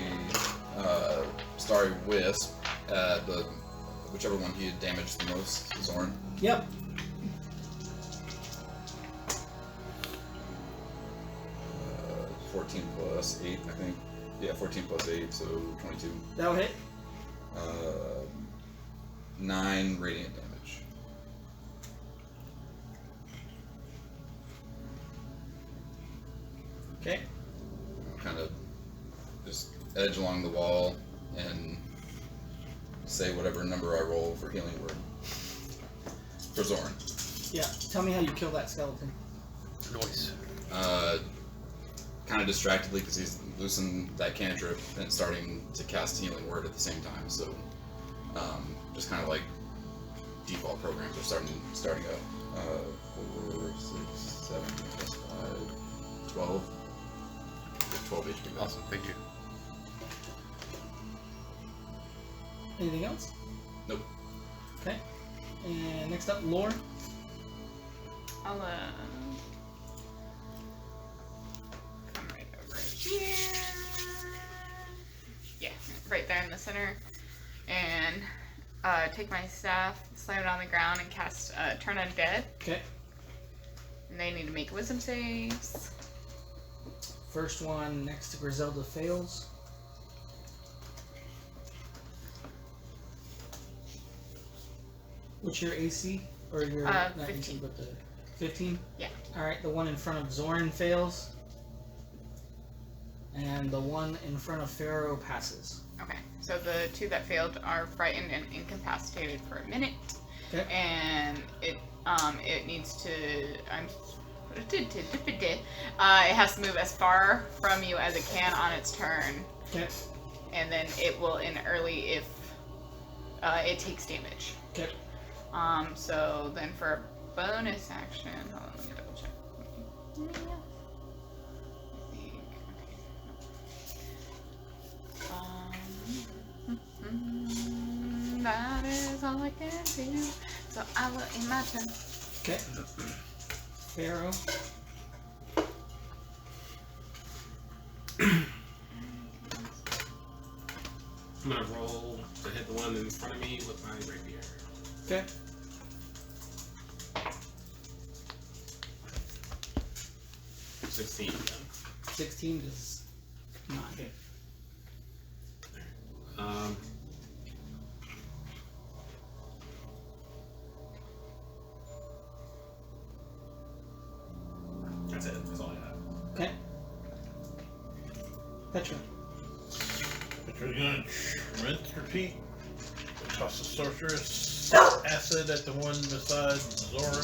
Starry Wisp at the whichever one he had damaged the most, Zorn? Yep. Uh, 14 plus 8, I think. Yeah, 14 plus 8, so 22. That'll hit. 9 radiant damage. Okay. Kind of just edge along the wall and say whatever number I roll for healing word. For Zorn. Yeah. Tell me how you kill that skeleton. Noise. Kind of distractedly because he's loosened that cantrip and starting to cast healing word at the same time. So just kind of like default programs are starting up. 4, 6, 7 plus 5, 12. 12 HP. Awesome, thank you. Anything else? Nope. Okay. And next up, Lore. I'll come right over here. Yeah, right there in the center. And take my staff, slam it on the ground, and cast Turn Undead. Okay. And they need to make wisdom saves. First one next to Griselda fails. What's your AC? Or your not 15. AC, but the 15? Yeah. Alright, the one in front of Zoran fails. And the one in front of Pharaoh passes. Okay, so the 2 that failed are frightened and incapacitated for a minute. Okay. And it needs to it has to move as far from you as it can on its turn. Okay. And then it will end early if it takes damage. Okay. So then for a bonus action, hold on, let me double check. I think, okay. That is all I can do. So I will in my turn. Okay. Pharaoh. I'm gonna roll to hit the one in front of me with my rapier. Okay. Yeah. 16 again. 16 does not hit. That's it. That's all I got. Okay. Petra. Petra's gonna rinse, repeat. Toss the sorceress acid at the one beside Zoran.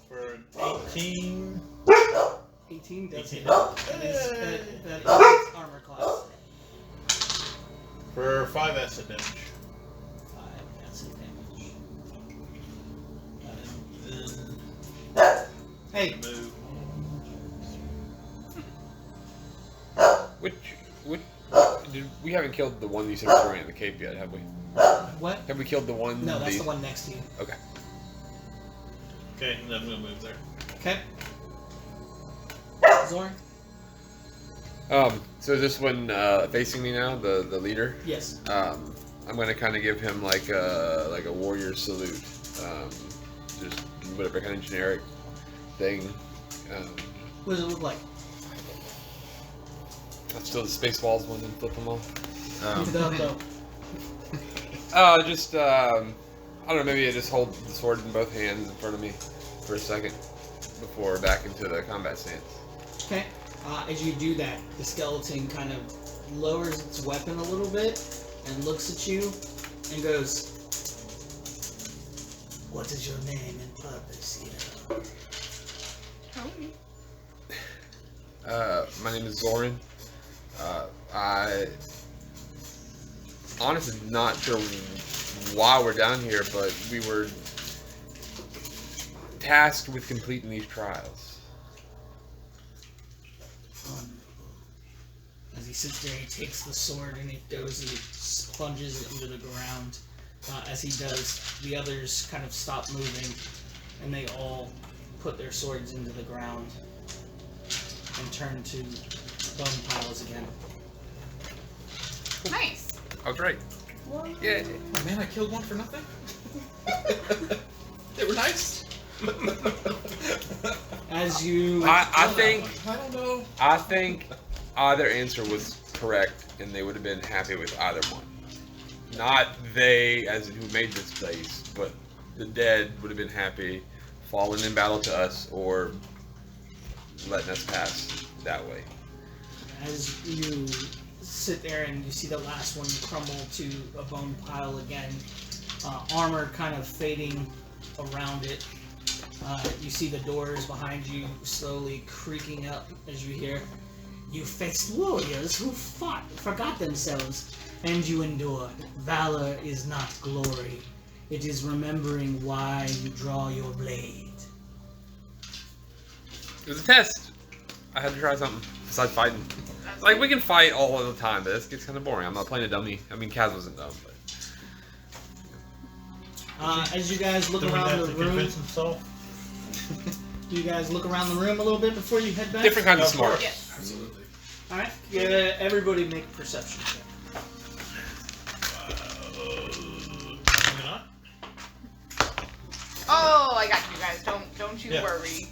For an 18. 18 does 18. hit. That is armor class. For 5 acid damage. 5 acid damage. Hey. Move. Which we haven't killed the one you said was running at the cape yet, have we? What? Have we killed the one? No, that's the one next to you. Okay. Okay, and I'm gonna move there. Okay. Zorn? So is this one facing me now, the leader? Yes. I'm gonna kind of give him like a warrior salute, just whatever kind of generic thing. What does it look like? That's still the Spaceballs one and flip them all. Just I don't know. Maybe I just hold the sword in both hands in front of me for a second before back into the combat stance. Okay. As you do that, the skeleton kind of lowers its weapon a little bit and looks at you and goes, "What is your name and purpose here?" My name is Zoran. I honestly not sure why we're down here, but we were tasked with completing these trials. As he sits there, he takes the sword and he goes and he plunges it into the ground. As he does, the others kind of stop moving and they all put their swords into the ground and turn to bone piles again. Nice. I was right. Yeah. Oh, man, I killed one for nothing? They were nice. As you... I think... I don't know. I think either answer was correct, and they would have been happy with either one. Not they, as in who made this place, but the dead would have been happy falling in battle to us, or letting us pass that way. As you sit there and you see the last one crumble to a bone pile again, armor kind of fading around it. You see the doors behind you slowly creaking up as you hear, "You faced warriors who forgot themselves, and you endured. Valor is not glory. It is remembering why you draw your blade." It was a test. I had to try something besides fighting. Like, we can fight all of the time, but this gets kind of boring. I'm not playing a dummy. I mean, Kaz wasn't dumb, but... As you guys look Doing around that the to room, convince himself. you guys look around the room a little bit before you head back. Different kind of smart. Yes. Absolutely. All right. Yeah. Everybody make a perception check. Maybe not. Oh, I got you guys. Don't you Yeah. worry.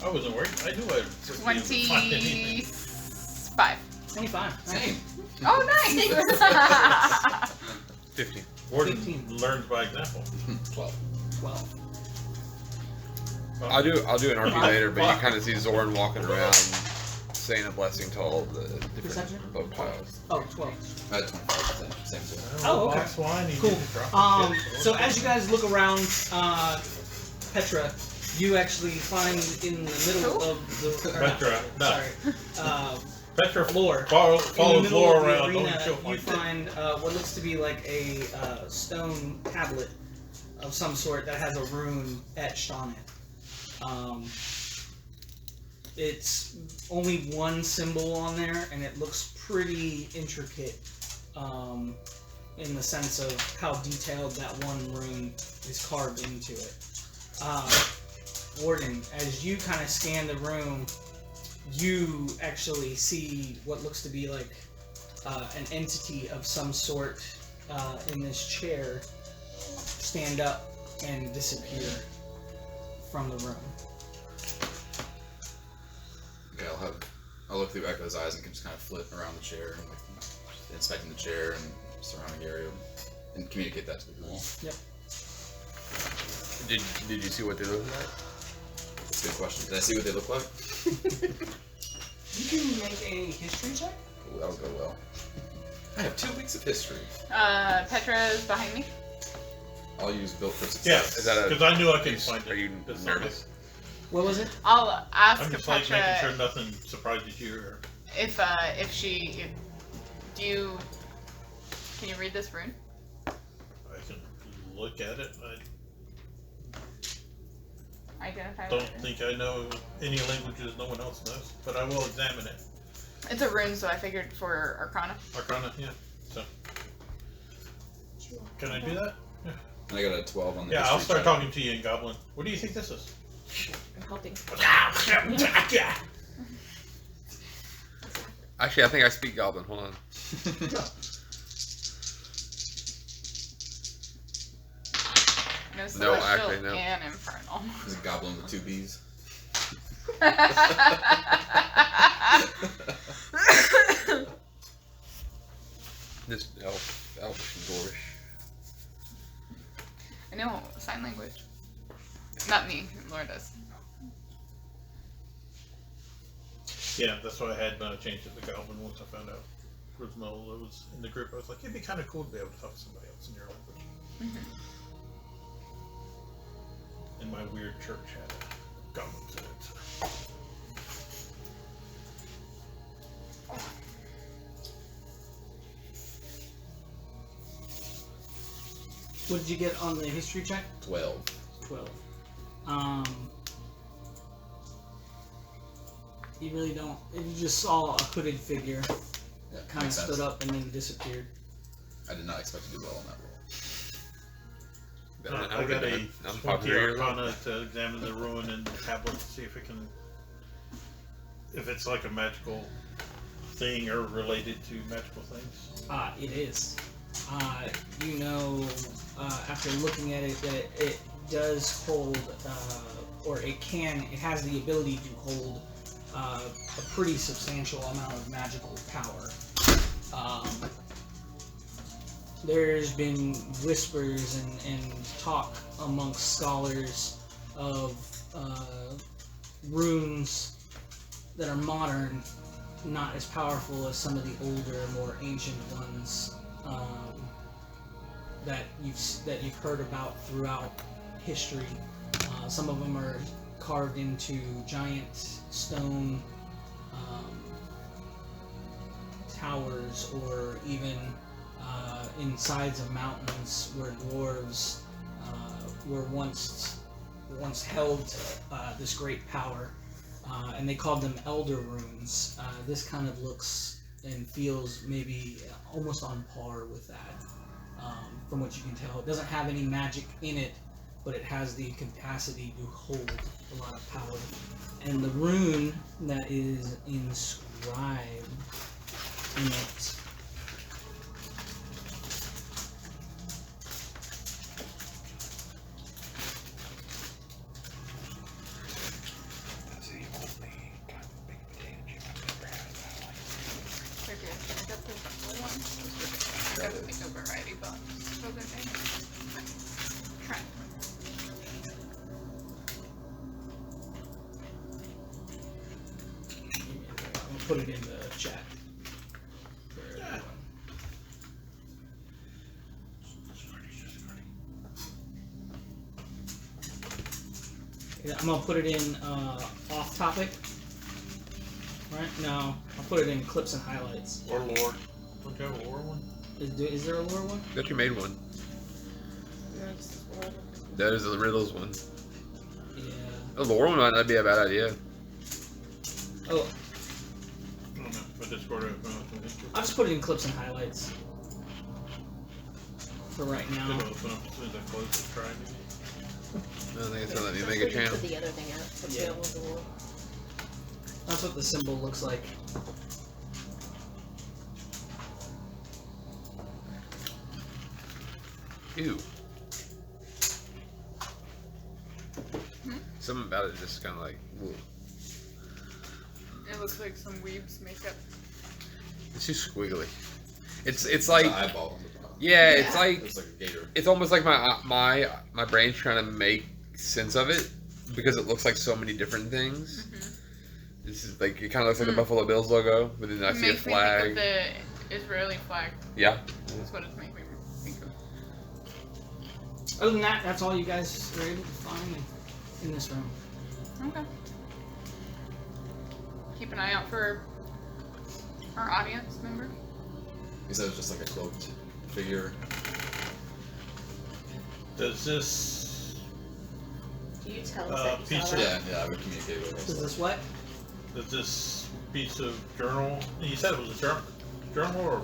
I wasn't worried. I knew I'd find anything. 25. 25. Same. Oh, nice. 15. Warden 15. learns by example. 12. 12. I'll do an RP later, but you kind of see Zoran walking around saying a blessing to all the Perception? different boat piles. Oh, 12. I had 25%. Same as Oh, okay. Box wine, he Cool. didn't drop it. So as you guys look around, Petra, you actually find in the middle of the... or not, Petra, no. Sorry. Petra Lore. follows In the middle Lore of the around. arena, Don't she'll you find it. find what looks to be like a stone tablet of some sort that has a rune etched on it. It's only one symbol on there, and it looks pretty intricate. in the sense of how detailed that one room is carved into it. Warden, as you kind of scan the room, you actually see what looks to be like an entity of some sort in this chair stand up and disappear from the room. Okay, I'll look through Echo's eyes and can just kind of flit around the chair and like inspecting the chair and surrounding area and communicate that to the group. Yep. Did you see what they look like? That's a good question. Did I see what they look like? You can make a history check. Ooh, that'll go well. I have 2 weeks of history. Petra's behind me. I'll use built for Yeah, success. because I knew I couldn't find it. Are you That's nervous? What was it? I'll ask I'm just like Petra making sure nothing surprises you. Or... if can you read this rune? I can look at it. I Identify. don't think I know any languages no one else knows, but I will examine it. It's a rune, so I figured for Arcana. Arcana, yeah. So, can I do that? Yeah. And I got a 12 on the Yeah, history I'll start check. talking to you in Goblin. What do you think this is? I'm helping. Actually, I think I speak Goblin. Hold on. No, celestial actually, no. and infernal. It's a goblin with 2 B's. This elfish and dwarvish. I know sign language. Not me, Laura does. Yeah, that's why I had changed it to Goblin once I found out Rosemel was in the group. I was like, it'd be kind of cool to be able to talk to somebody else in your language. Mm-hmm. And my weird church had goblins in it. So. What did you get on the history check? 12. 12. You really don't. You just saw a hooded figure Yeah, kind of makes stood sense. up and then disappeared. I did not expect to do well on that roll. I got a 20 unpopular. Arcana to examine the ruin and the tablet to see if it can, if it's like a magical thing or related to magical things. It is. You know, after looking at it, that it does hold, or it has the ability to hold a pretty substantial amount of magical power. There's been whispers and talk amongst scholars of runes that are modern, not as powerful as some of the older, more ancient ones that you've heard about throughout history. Some of them are carved into giant stone towers, or even insides of mountains where dwarves were once held this great power, and they called them elder runes. This kind of looks and feels maybe almost on par with that, from what you can tell. It doesn't have any magic in it, but it has the capacity to hold a lot of power. And the rune that is inscribed in it I got the variety box. Try. I'm gonna put it in the chat for everyone. Yeah, I'm gonna put it in off topic. Right? No, I'll put it in clips and highlights. Or lore. Don't you have a lore one? Is there a lore one? That you made one. That is the riddles one. Yeah. The lore one might not be a bad idea. Oh, I don't know. But Discord. I'll just put it in clips and highlights. for right now. It'll open up as soon as I close the try maybe. I think it's gonna let me That's make where a you channel. Put the other thing out. Put Yeah. the other one. That's what the symbol looks like. Ew. Something about it is just kind of like, whoa. It looks like some weeb's makeup. It's too squiggly. It's It's like, an eyeball on the bottom. yeah, it's like, It's like a gator. it's almost like my brain's trying to make sense of it because it looks like so many different things. This is like, it kind of looks like the Buffalo Bills logo, but then I It see a makes me think of flag. the Israeli flag. Yeah. That's what it's making me think of. Other than that, that's all you guys are able to find in this room. Okay. Keep an eye out for our audience member. He said it was just like a cloaked figure. Does this Do you tell us that you piece saw of- that? Yeah, I would communicate with Is us. this what? piece of journal? You said it was a journal or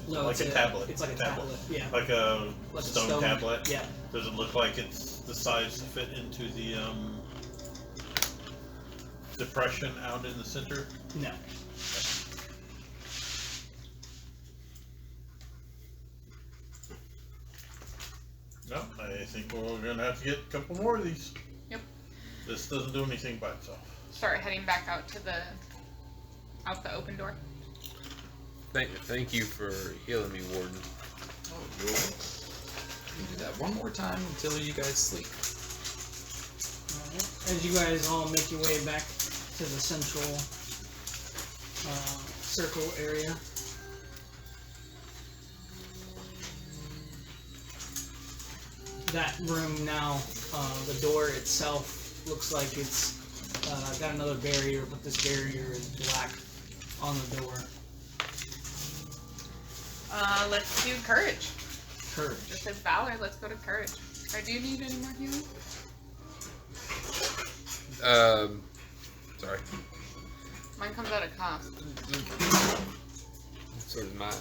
No, like a tablet? It's like a tablet. Yeah. like a Like a stone tablet? Yeah. Does it look like it's the size to fit into the depression out in the center? No. No, I think we're gonna have to get a couple more of these. Yep. This doesn't do anything by itself. Start heading back out to the open door. Thank you for healing me, Warden. Oh, you're welcome. You can do that one more time until you guys sleep. Alright. As you guys all make your way back to the central circle area. That room now, the door itself looks like it's got another barrier, but this barrier is black on the door. Let's do courage. Courage. Just says valor. Let's go to courage. Or do you need any more healing? Sorry. Mine comes out of cost. So does mine.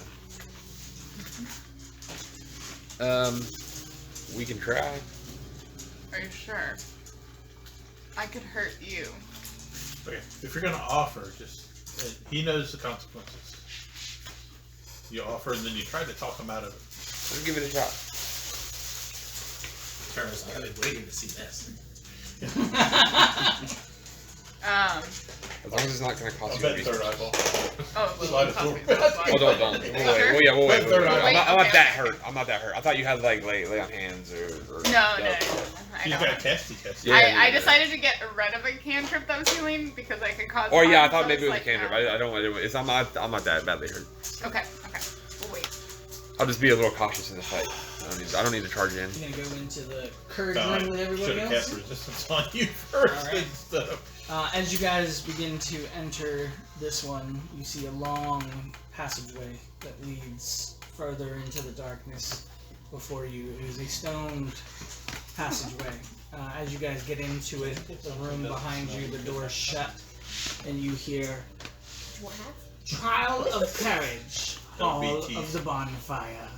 We can try. Are you sure? I could hurt you. Okay, if you're gonna offer, just he knows the consequences. You offer and then you try to talk him out of it. Let's give it a shot. Trevor's like, I've been waiting to see this. As long as it's not going to cost I you bet a third resource. eyeball. Oh, Slide it cost me through. plus one. Oh, don't. You We'll wait. sure? Well, yeah, we'll wait. Third Wait. eyeball. I'm not Okay, that okay. hurt. I'm not that hurt. I thought you had like lay on hands or No, no. I He's don't. got casty. Yeah, I yeah. decided to get rid of a cantrip that was healing because I could cause. Or yeah, I harm, thought so maybe it was a it's cantrip. like, I don't. It's I'm not that badly hurt. Okay. We'll wait. I'll just be a little cautious in the fight. I don't need to charge in. You're gonna go into the courage God, room with everybody should have else. cast resistance on you first Alright. instead of. As you guys begin to enter this one, you see a long passageway that leads further into the darkness before you. It is a stoned passageway. As you guys get into it, the room behind you, the door is shut, and you hear What happened? Trial of Courage, Hall LBT. of the Bonfire.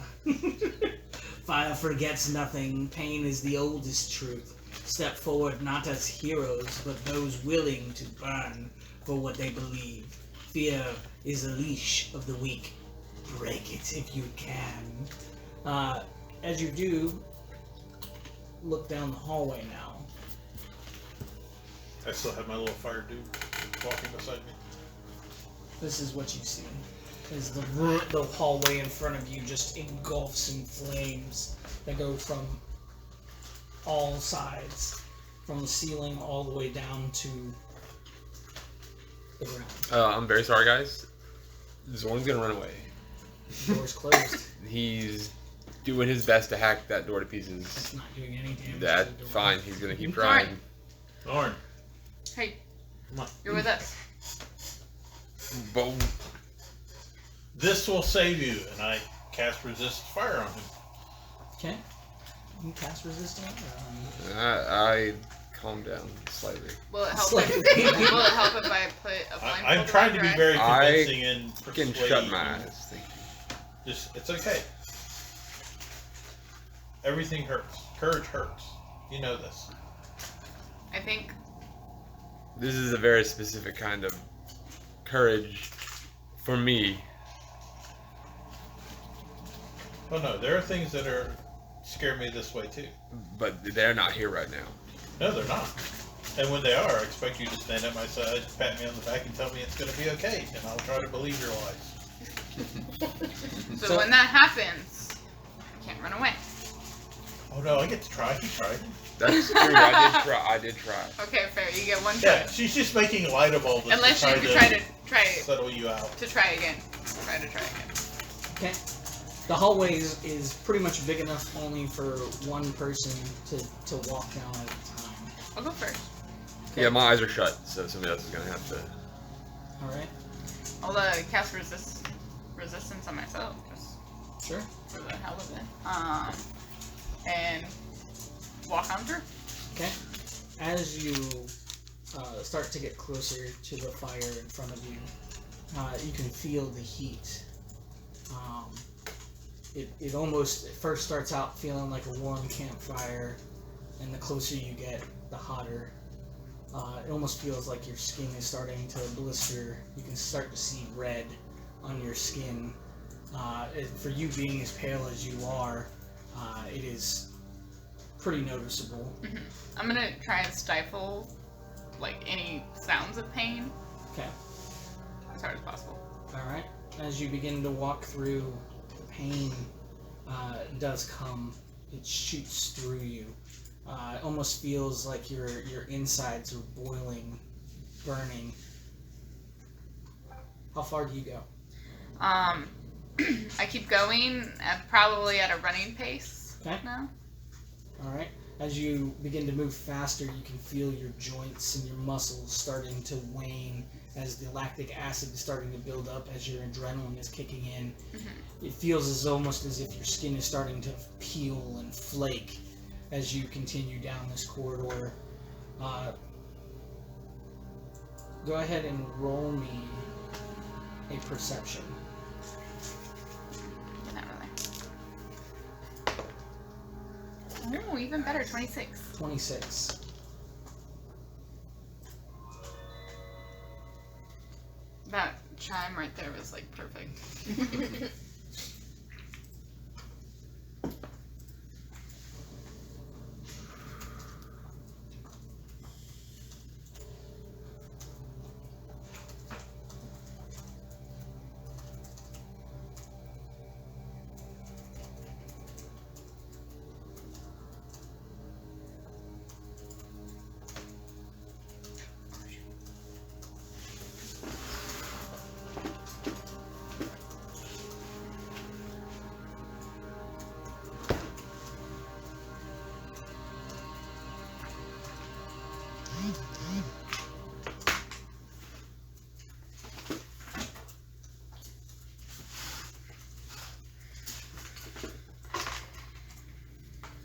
Fire forgets nothing, pain is the oldest truth. Step forward not as heroes, but those willing to burn for what they believe. Fear is a leash of the weak. Break it if you can. As you do, look down the hallway now. I still have my little fire dude walking beside me. This is what you see. Is the hallway in front of you just engulfs in flames that go from all sides, from the ceiling all the way down to the ground. I'm very sorry, guys. Zorn's gonna run away. The door's closed. He's doing his best to hack that door to It's pieces. not doing any damage. That's to the door. fine. He's gonna keep Sorry. trying. Lauren, Hey, come on. you're with us. But This will save you, and I cast resist fire on him. Okay. You can cast resistant. I calm down slightly. Will it help? Slightly. Will it help if I put a blindfold I'm trying to around be your very I convincing and Can persuade shut you. my eyes. Thank you. Just, it's okay. Everything hurts. Courage hurts. You know this. I think This is a very specific kind of courage for me. Oh no, there are things that scare me this way too. But they're not here right now. No, they're not. And when they are, I expect you to stand at my side, pat me on the back, and tell me it's going to be okay, and I'll try to believe your lies. so. When that happens, I can't run away. Oh no, I get to try. He tried. That's true. I did try. Okay, fair. You get one try. Yeah, she's just making light of all this. Unless to you try to settle you out. To try again. Try again. Okay. The hallway is pretty much big enough only for one person to walk down at a time. I'll go first. Okay. Yeah, my eyes are shut, so somebody else is gonna have to. All right. I'll cast resistance on myself, just Sure. for the hell of it. And walk on through. Okay. As you start to get closer to the fire in front of you, you can feel the heat. It almost first starts out feeling like a warm campfire, and the closer you get, the hotter. It almost feels like your skin is starting to blister. You can start to see red on your skin. For you being as pale as you are, it is pretty noticeable. Mm-hmm. I'm gonna try and stifle like any sounds of pain. Okay. As hard as possible. Alright. As you begin to walk through, the pain does come. It shoots through you. It almost feels like your insides are boiling, burning. How far do you go? I keep going, probably at a running pace. Okay. Now. Alright. As you begin to move faster, you can feel your joints and your muscles starting to wane as the lactic acid is starting to build up, as your adrenaline is kicking in. Mm-hmm. It feels almost as if your skin is starting to peel and flake as you continue down this corridor. Go ahead and roll me a perception. Not really. Oh, even better, 26. 26. That chime right there was like perfect.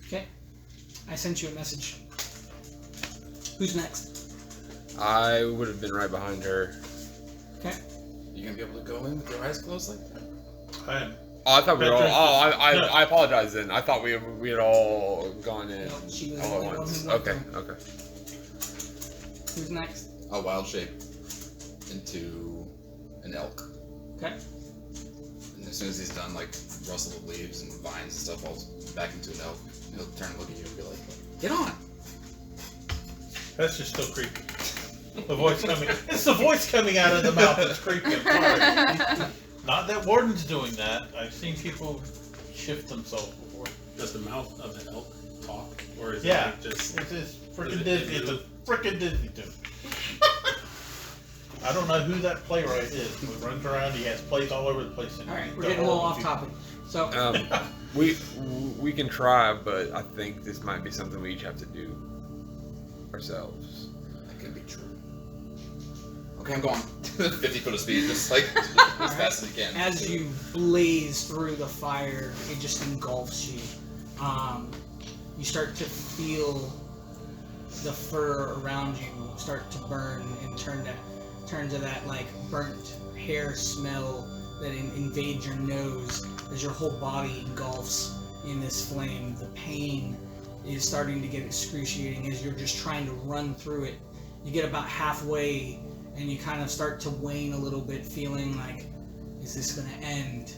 Okay. I sent you a message. Who's next? I would have been right behind her. Okay. You gonna be able to go in with your eyes closed like that? I am. Oh, I thought we were all. Oh, No. I apologize then. I thought we had all gone in No, she was the all only at one once. who went Okay, there. okay. Who's next? I'll wild shape into an elk. Okay. And as soon as he's done, like, rustle of leaves and vines and stuff, I'll back into an elk. He'll turn and look at you and be like, get on! That's just still creepy. The voice coming. It's the voice coming out of the mouth that's creepy. I'm sorry. Not that Warden's doing that. I've seen people shift themselves before. Does the mouth of the elk talk, or is Yeah, it just? it's freaking it Disney. It's a freaking Disney tune. I don't know who that playwright is. He runs around. He has plays all over the place. All right, we're getting a little off topic. So, We can try, but I think this might be something we each have to do ourselves. That could be true. Okay, I'm going 50 foot of speed, just like as fast as you can. as you blaze through the fire, it just engulfs you. You start to feel the fur around you start to burn and turn to that like burnt hair smell that invades your nose as your whole body engulfs in this flame. The pain is starting to get excruciating as you're just trying to run through it. You get about halfway and you kind of start to wane a little bit, feeling like, is this going to end?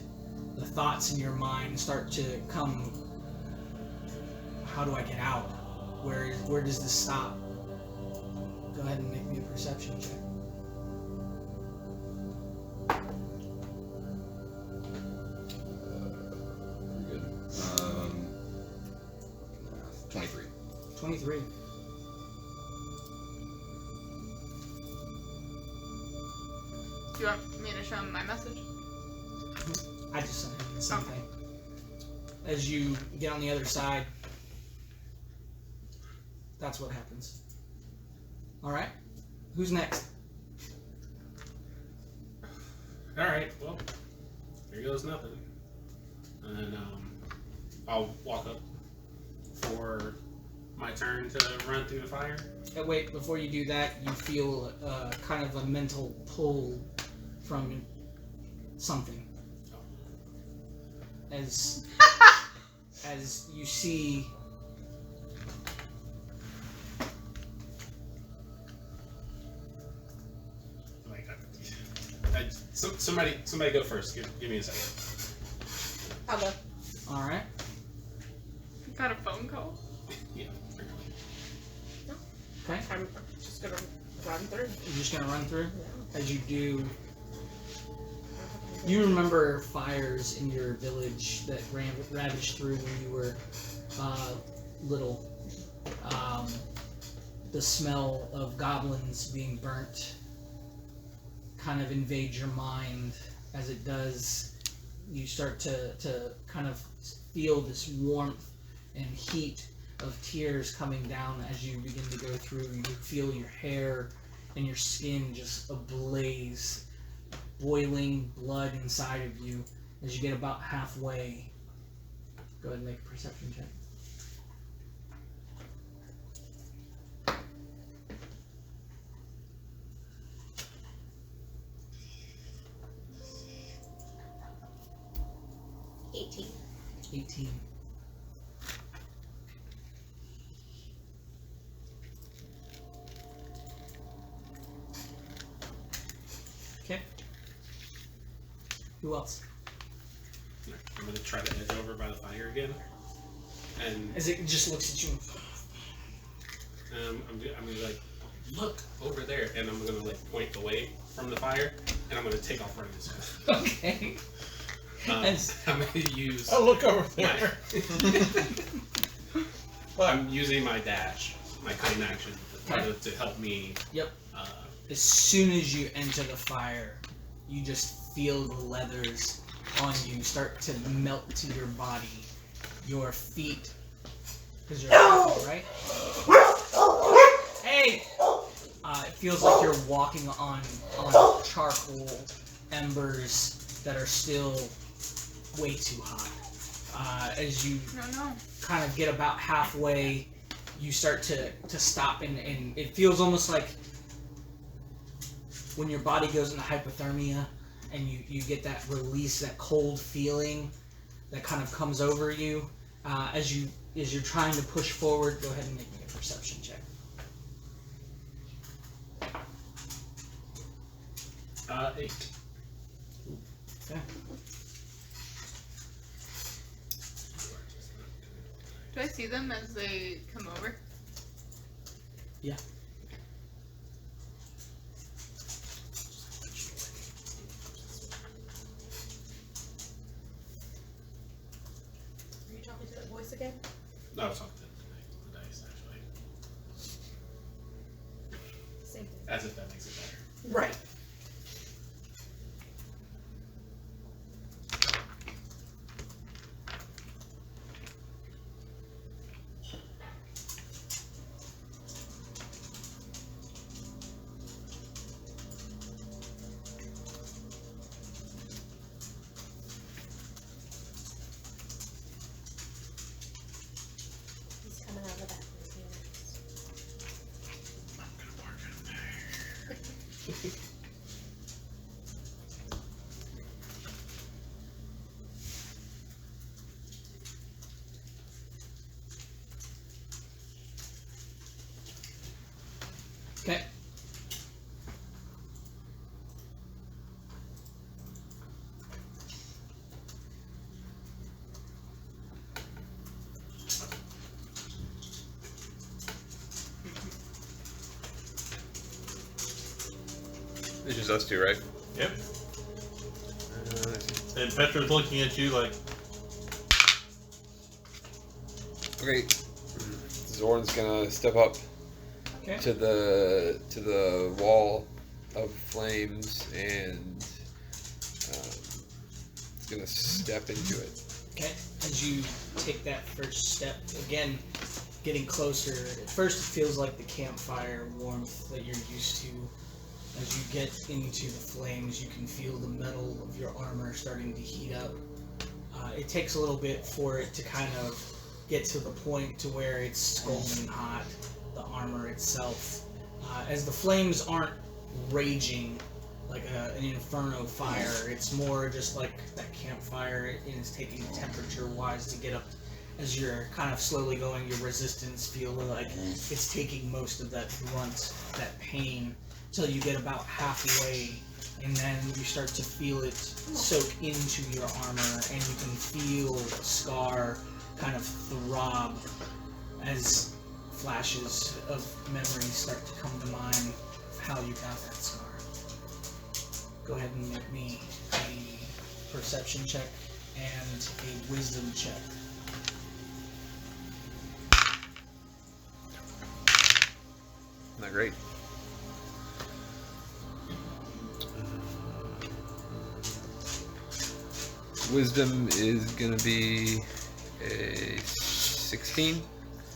The thoughts in your mind start to come, how do I get out? Where does this stop? Go ahead and make me a perception check. Pretty good. 23. 23. Do you want me to show him my message? I just sent him the same thing. As you get on the other side, that's what happens. Alright. Who's next? Alright, well, here goes nothing. And I'll walk up for my turn to run through the fire. Wait, before you do that, you feel kind of a mental pull from something. As you see somebody go first. Give me a second. I'll go. Alright. You got a phone call? Yeah, apparently. Okay. I'm just gonna run through. You're just gonna run through? Yeah. As you do, you remember fires in your village that ravaged through when you were little. The smell of goblins being burnt kind of invades your mind. As it does, you start to kind of feel this warmth and heat of tears coming down as you begin to go through. You feel your hair and your skin just ablaze, boiling blood inside of you. As you get about halfway, go ahead and make a perception check. $18. 18. Okay. Who else? I'm gonna try to edge over by the fire again, and As it just looks at you. I'm gonna like look over there, and I'm gonna like point away from the fire, and I'm gonna take off running as fast. Okay. I'm gonna use. Oh, look over there. I'm using my dash, my cutting action, to help me. Yep. Uh, As soon as you enter the fire, you just feel the leathers on you start to melt to your body. Your feet, because you're right? Hey! It feels like you're walking on charcoal embers that are still way too hot. As you kind of get about halfway, you start to stop, and it feels almost like when your body goes into hypothermia and you get that release, that cold feeling that kind of comes over you. As you're trying to push forward, go ahead and make me a perception check. 8. Okay. Do I see them as they come over? Yeah. Are you talking to that voice again? No, I was talking to the dice actually. Same thing. As if that makes it better. Right. He's coming out of the bathroom. Okay. It's just us two, right? Yep. And Petra's looking at you like, Okay. Zorn's gonna step up Okay. to the wall of flames and he's gonna step into it. Okay. As you take that first step, again, getting closer. At first, it feels like the campfire warmth that you're used to. As you get into the flames, you can feel the metal of your armor starting to heat up. It takes a little bit for it to kind of get to the point to where it's scalding hot, the armor itself. As the flames aren't raging like an inferno fire, it's more just like that campfire, and it's taking temperature-wise to get up. As you're kind of slowly going, your resistance feel like it's taking most of that brunt, that pain, till you get about halfway, and then you start to feel it soak into your armor, and you can feel the scar kind of throb as flashes of memories start to come to mind of how you got that scar. Go ahead and make me a perception check and a wisdom check. Not great. Wisdom is gonna be a 16.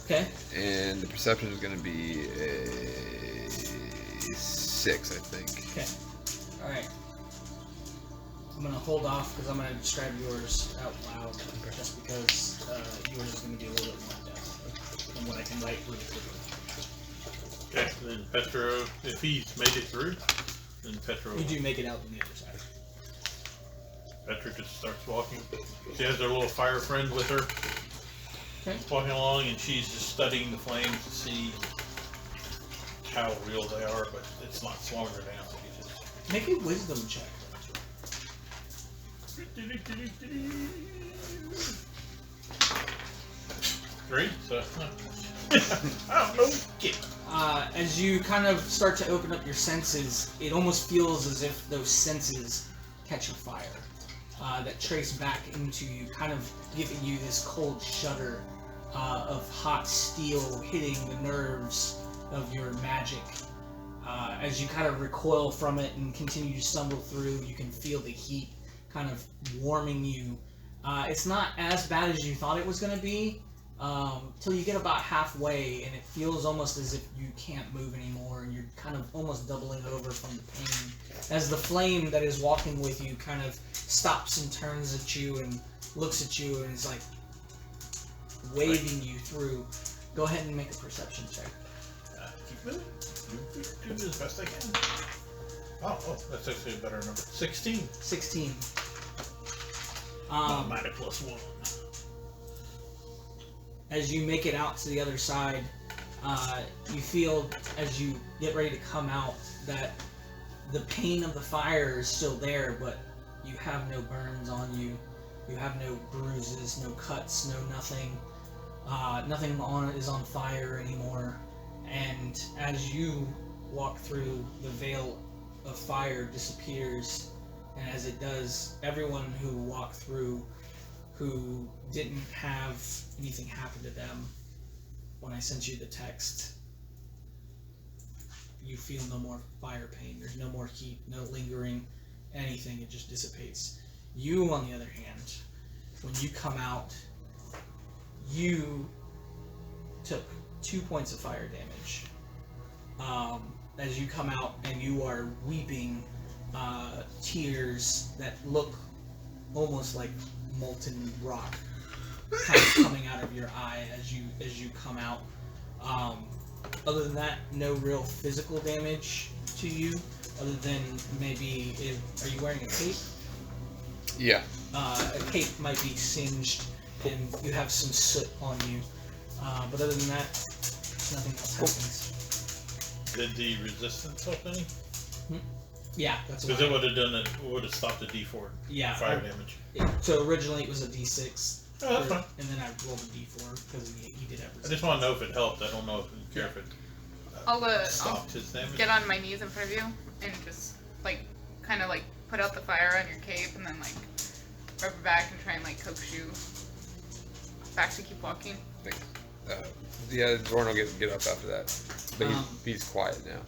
Okay. And the perception is gonna be a 6, I think. Okay. Alright. I'm gonna hold off because I'm gonna describe yours out loud, just because yours is gonna be a little bit more in depth than what I can write really quickly. okay, then Petro, if he's made it through, then Petro. You do make it out on the other side. Petra just starts walking. She has her little fire friend with her. Okay. Walking along, and she's just studying the flames to see how real they are, but it's not slowing her down. So just... Make a wisdom check. 3, so I don't know. As you kind of start to open up your senses, it almost feels as if those senses catch a fire that trace back into you, kind of giving you this cold shudder of hot steel hitting the nerves of your magic. As you kind of recoil from it and continue to stumble through, you can feel the heat kind of warming you. It's not as bad as you thought it was going to be, till you get about halfway, and it feels almost as if you can't move anymore, and you're kind of almost doubling over from the pain. As the flame that is walking with you kind of stops and turns at you and looks at you and is like waving you through. Go ahead and make a perception check. Keep moving. Do as best I can. Oh, that's actually a better number. 16. 16. Automatic +1. As you make it out to the other side, you feel, as you get ready to come out, that the pain of the fire is still there, but you have no burns on you. You have no bruises, no cuts, no nothing. Nothing is on fire anymore. And as you walk through, the veil of fire disappears. And as it does, everyone who walked through who didn't have anything happen to them when I sent you the text, you feel no more fire pain. There's no more heat, no lingering anything. It just dissipates. You, on the other hand, when you come out, you took 2 points of fire damage. As you come out and you are weeping tears that look almost like molten rock kind of coming out of your eye as you come out. Other than that, no real physical damage to you, other than maybe are you wearing a cape? Yeah. A cape might be singed and you have some soot on you, but other than that, nothing else happens. Did the resistance help any? Yeah, that's Because it would have done it. Would have stopped the D4 fire damage. So originally it was a D6. Oh, that's fine. And then I rolled a D4 because he did everything. I just want to know if it helped. I don't know if it stopped his damage. Get on my knees in front of you and just like kind of like put out the fire on your cape and then like rub your back and try and like coax you back to keep walking. Thanks. Yeah, Zorn will get up after that, but he's quiet now.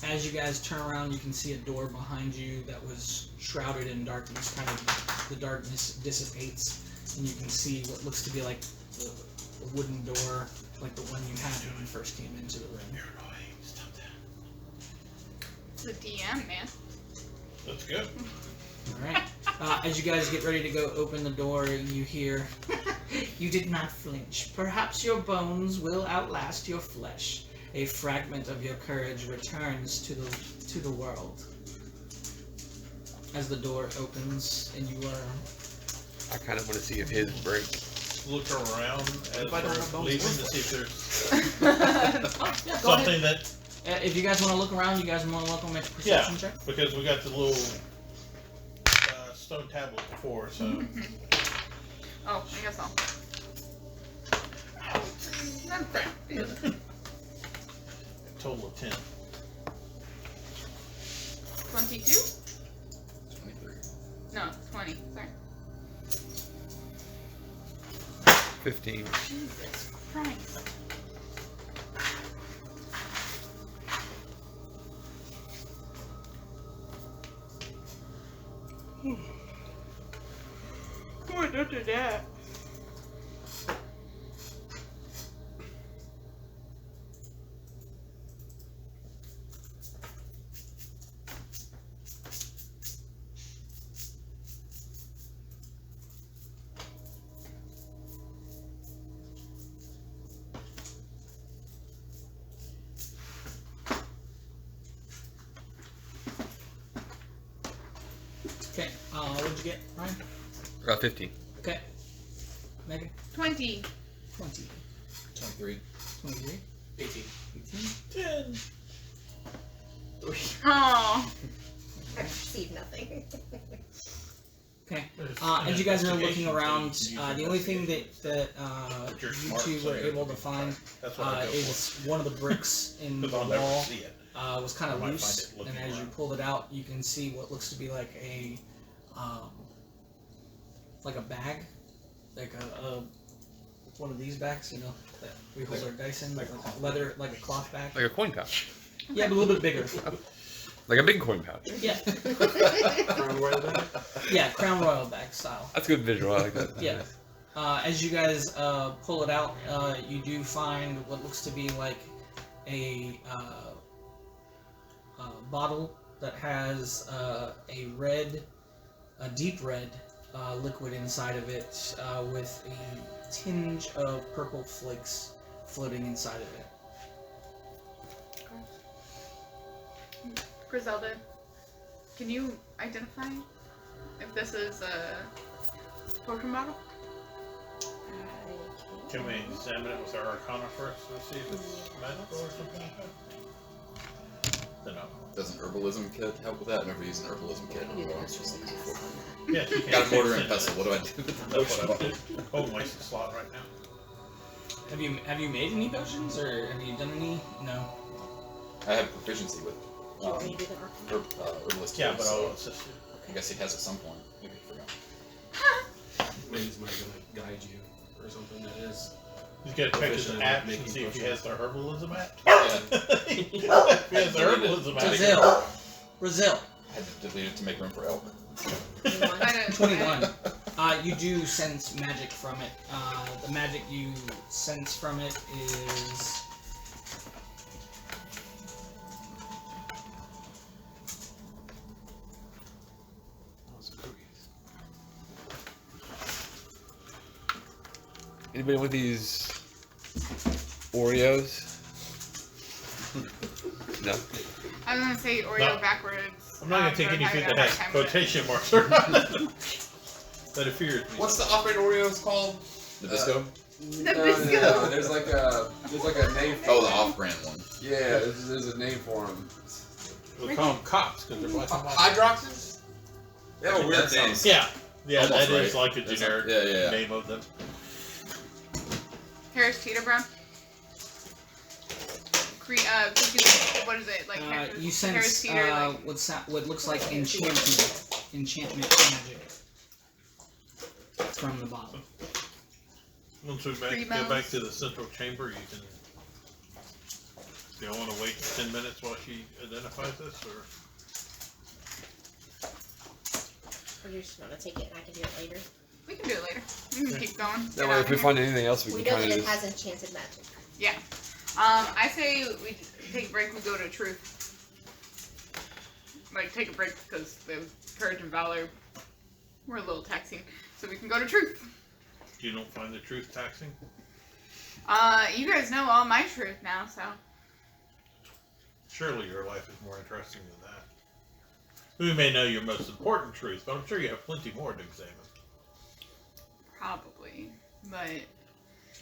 As you guys turn around, you can see a door behind you that was shrouded in darkness. Kind of the darkness dissipates, and you can see what looks to be like a wooden door, like the one you had when you first came into the room. You're annoying. Stop that. It's the DM, man. That's good. Alright. As you guys get ready to go open the door, you hear, "You did not flinch. Perhaps your bones will outlast your flesh. A fragment of your courage returns to the world." As the door opens and you are... I kind of want to see if his break. Look around as I don't have we're bones leaving to worth see if there's Yeah, go ahead. something that. If you guys want to look around, you guys are more than welcome to make a perception check. Because we got the little stone tablet before, so. Oh, I guess I'll. Total of 10. 22? 23. No, 20. Sorry. 15. Jesus Christ. Poor Dr. Dad. Okay, what did you get, Ryan? 15. Okay. Megan? 20. 20. 23. 23? 18. 10. Oh. I perceive nothing. Okay. As you guys are looking around, the only thing that you two were able to find is one of the bricks in the wall was kind of loose, and as you pulled it out, you can see what looks to be like a bag, like a one of these bags, you know, that we hold our dice in, like a leather, like a cloth bag. Like a coin pouch. Yeah, but a little bit bigger. Like a big coin pouch. Yeah. Crown Royal bag? Yeah, Crown Royal bag style. That's a good visual. I like that. Yeah. As you guys pull it out, you do find what looks to be like a bottle that has a deep red liquid inside of it with a tinge of purple flakes floating inside of it. Griselda, can you identify if this is a potion bottle? Can we examine it with our Arcana first to see if it's magical or something like that? Then no. Does an herbalism kit help with that? I've never used an herbalism kit. Yeah, you Got a mortar send and pestle. What do I do with the That's potion what I bottle? did. Oh, my slot right now. Have you made any potions, or have you done any? No. I have proficiency with herbalist Yeah, kits, but so I'll assist you. I guess he has at some point. Maybe I forgot. Maybe somebody's gonna guide you or something that is. He's got to check his Proficient apps making and see if he potions. has the herbalism app. Yeah. If he has the herbalism app. Brazil. I had to delete it to make room for elk. 21. You do sense magic from it. The magic you sense from it is... Anybody want these Oreos? No. I was gonna say Oreo No. backwards. I'm not going to take for anything having that a has hard time with it. quotation marks around it. That fears me. What's the operator Oreos called? The disco? No. There's like a name. Oh, the off-brand one. Yeah, there's a name for them. We call them cops because they're black and white. Hydroxys? They have a weird That name. sounds- Yeah, Almost that is right. like a That's generic yeah. name of them. Harris Teeter Brown. What is it like? You Harris sense Teeter, like, what looks like enchantment magic from the bottle. Once we get back to the central chamber, you can. Do you want to wait 10 minutes while she identifies this, or? Or you just want to take it and I can do it later? we can do it later. We can keep going. That way, if we find anything else, we We can know kind that of it just. has enchanted magic. Yeah. I say we take a break. We go to truth. Like take a break because the courage and valor were a little taxing, so we can go to truth. You don't find the truth taxing? You guys know all my truth now, so. Surely your life is more interesting than that. We may know your most important truth, but I'm sure you have plenty more to examine. Probably. But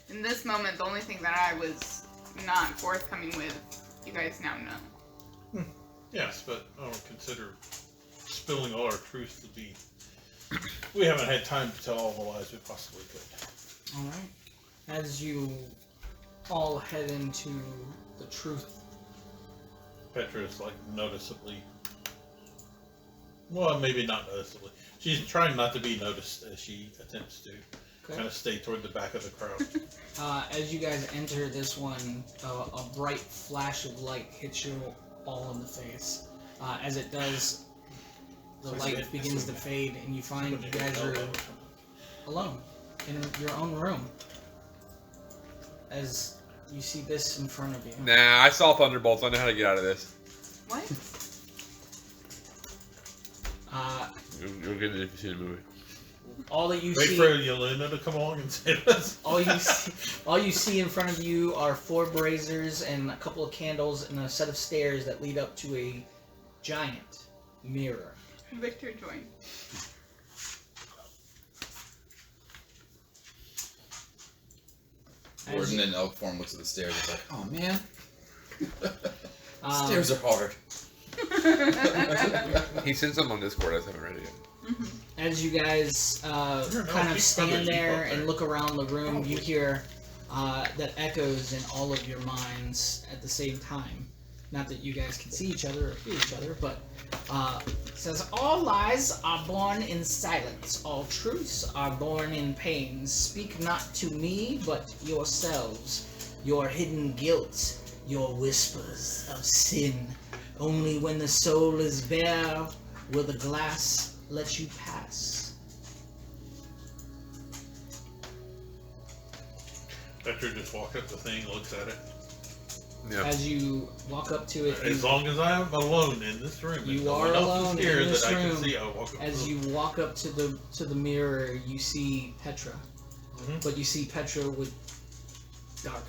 in this moment, the only thing that I was not forthcoming with, you guys now know. Yes, but I don't consider spilling all our truth to be... We haven't had time to tell all the lies we possibly could. Alright. As you all head into the truth. Petra is like noticeably... Well, maybe not noticeably. She's trying not to be noticed as she attempts to kind of stay toward the back of the crowd. As you guys enter this one, a bright flash of light hits you all in the face. As it does, the light begins to fade, and you find you guys are alone in your own room. As you see this in front of you. Nah, I saw Thunderbolts. I know how to get out of this. What? You'll get it if you see the movie. All that you Wait see. for Yelena to come along and save us. All you see in front of you are 4 braziers and a couple of candles and a set of stairs that lead up to a giant mirror. Victor joined. Gordon in elk form looks at the stairs and is like, oh man. Stairs are hard. He sent some on Discord. I just haven't read it yet. As you guys kind of stand there and look around the room, you hear that echoes in all of your minds at the same time. Not that you guys can see each other or hear each other, but it says, all lies are born in silence. All truths are born in pain. Speak not to me, but yourselves. Your hidden guilt, your whispers of sin. Only when the soul is bare will the glass let you pass. Petra just walks up the thing, looks at it. Yeah. As you walk up to it, As long as I'm alone in this room, You and no are one else alone is here in this that I room. can see, I'll walk up as to you walk up to the mirror, you see Petra, but you see Petra with dark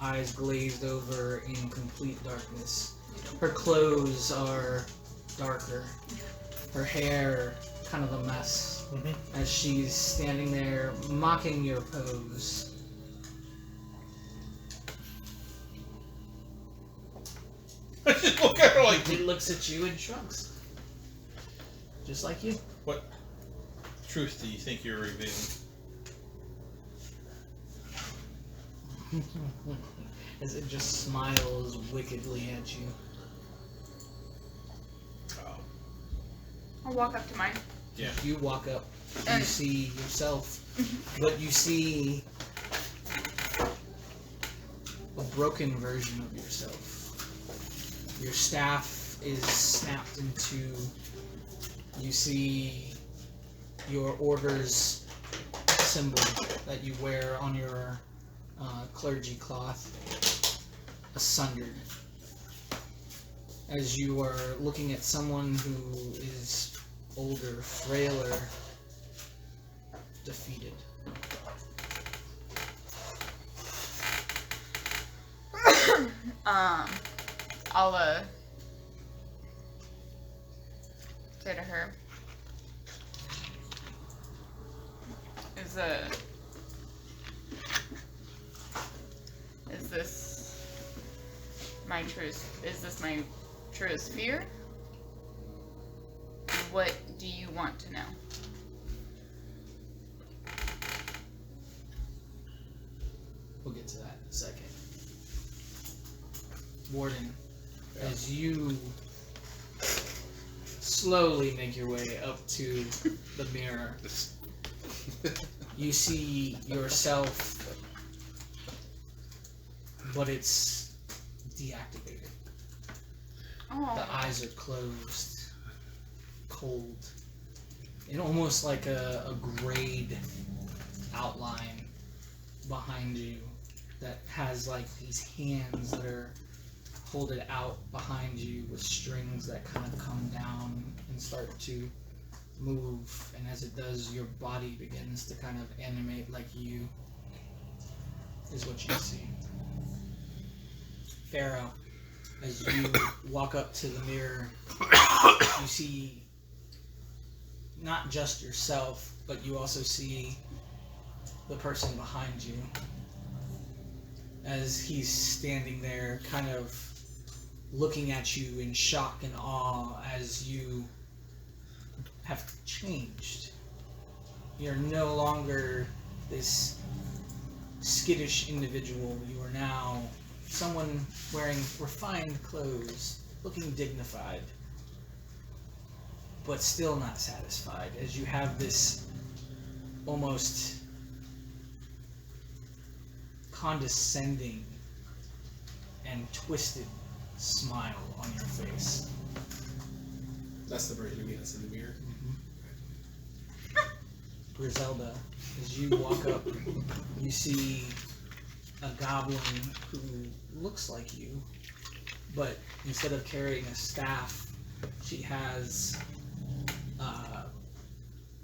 eyes glazed over in complete darkness. Her clothes are darker. Her hair kind of a mess. As she's standing there mocking your pose. I just look at her like, It looks at you and shrugs. Just like you. what truth do you think you're revealing? As it just smiles wickedly at you. I'll walk up to mine. Yeah. You walk up, you And- see yourself, but you see a broken version of yourself. Your staff is snapped in two. You see your order's symbol that you wear on your clergy cloth asunder. As you are looking at someone who is older, frailer, defeated. I'll say to her, is this my truest fear? What do you want to know? We'll get to that in a second. Warden, as you slowly make your way up to the mirror, you see yourself, but it's deactivated. Oh. The eyes are closed, cold, and almost like a grayed outline behind you that has like these hands that are folded out behind you with strings that kind of come down and start to move, and as it does, your body begins to kind of animate like you, is what you see. Pharaoh, as you walk up to the mirror, you see not just yourself, but you also see the person behind you as he's standing there kind of looking at you in shock and awe as you have changed. You're no longer this skittish individual. You are now someone wearing refined clothes, looking dignified, but still not satisfied, as you have this almost condescending and twisted smile on your face. That's the version of me that's in the mirror. Griselda, as you walk up, you see a goblin who looks like you, but instead of carrying a staff, she has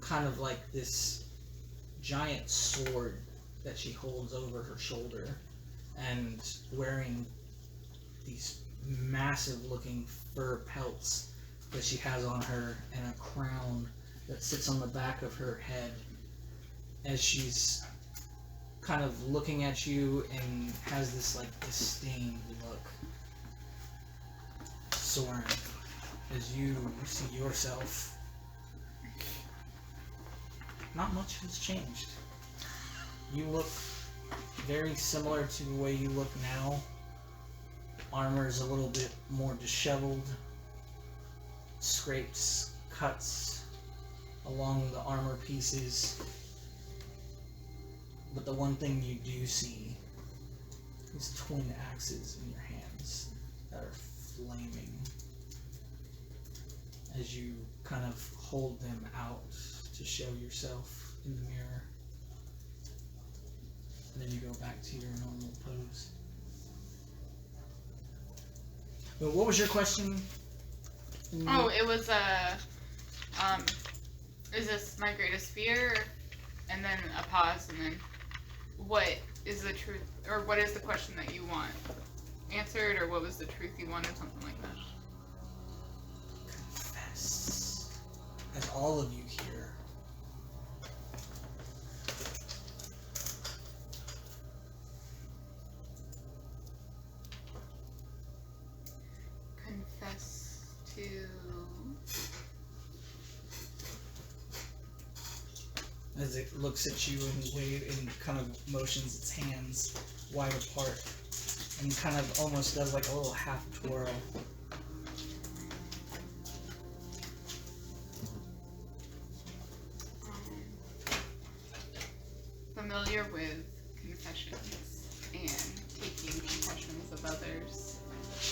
kind of like this giant sword that she holds over her shoulder, and wearing these massive looking fur pelts that she has on her, and a crown that sits on the back of her head, as she's kind of looking at you and has this like disdained look. Soren, as you see yourself, not much has changed. You look very similar to the way you look now. Armor is a little bit more disheveled. Scrapes, cuts along the armor pieces. But the one thing you do see is twin axes in your hands that are flaming as you kind of hold them out to show yourself in the mirror. And then you go back to your normal pose. But what was your question? Oh, it was is this my greatest fear? And then a pause, and then what is the truth, or what is the question that you want answered, or what was the truth you wanted, something like that. Confess. As all of you here, Confess to... as it looks at you and kind of motions its hands wide apart and kind of almost does like a little half twirl. Familiar with confessions and taking confessions of others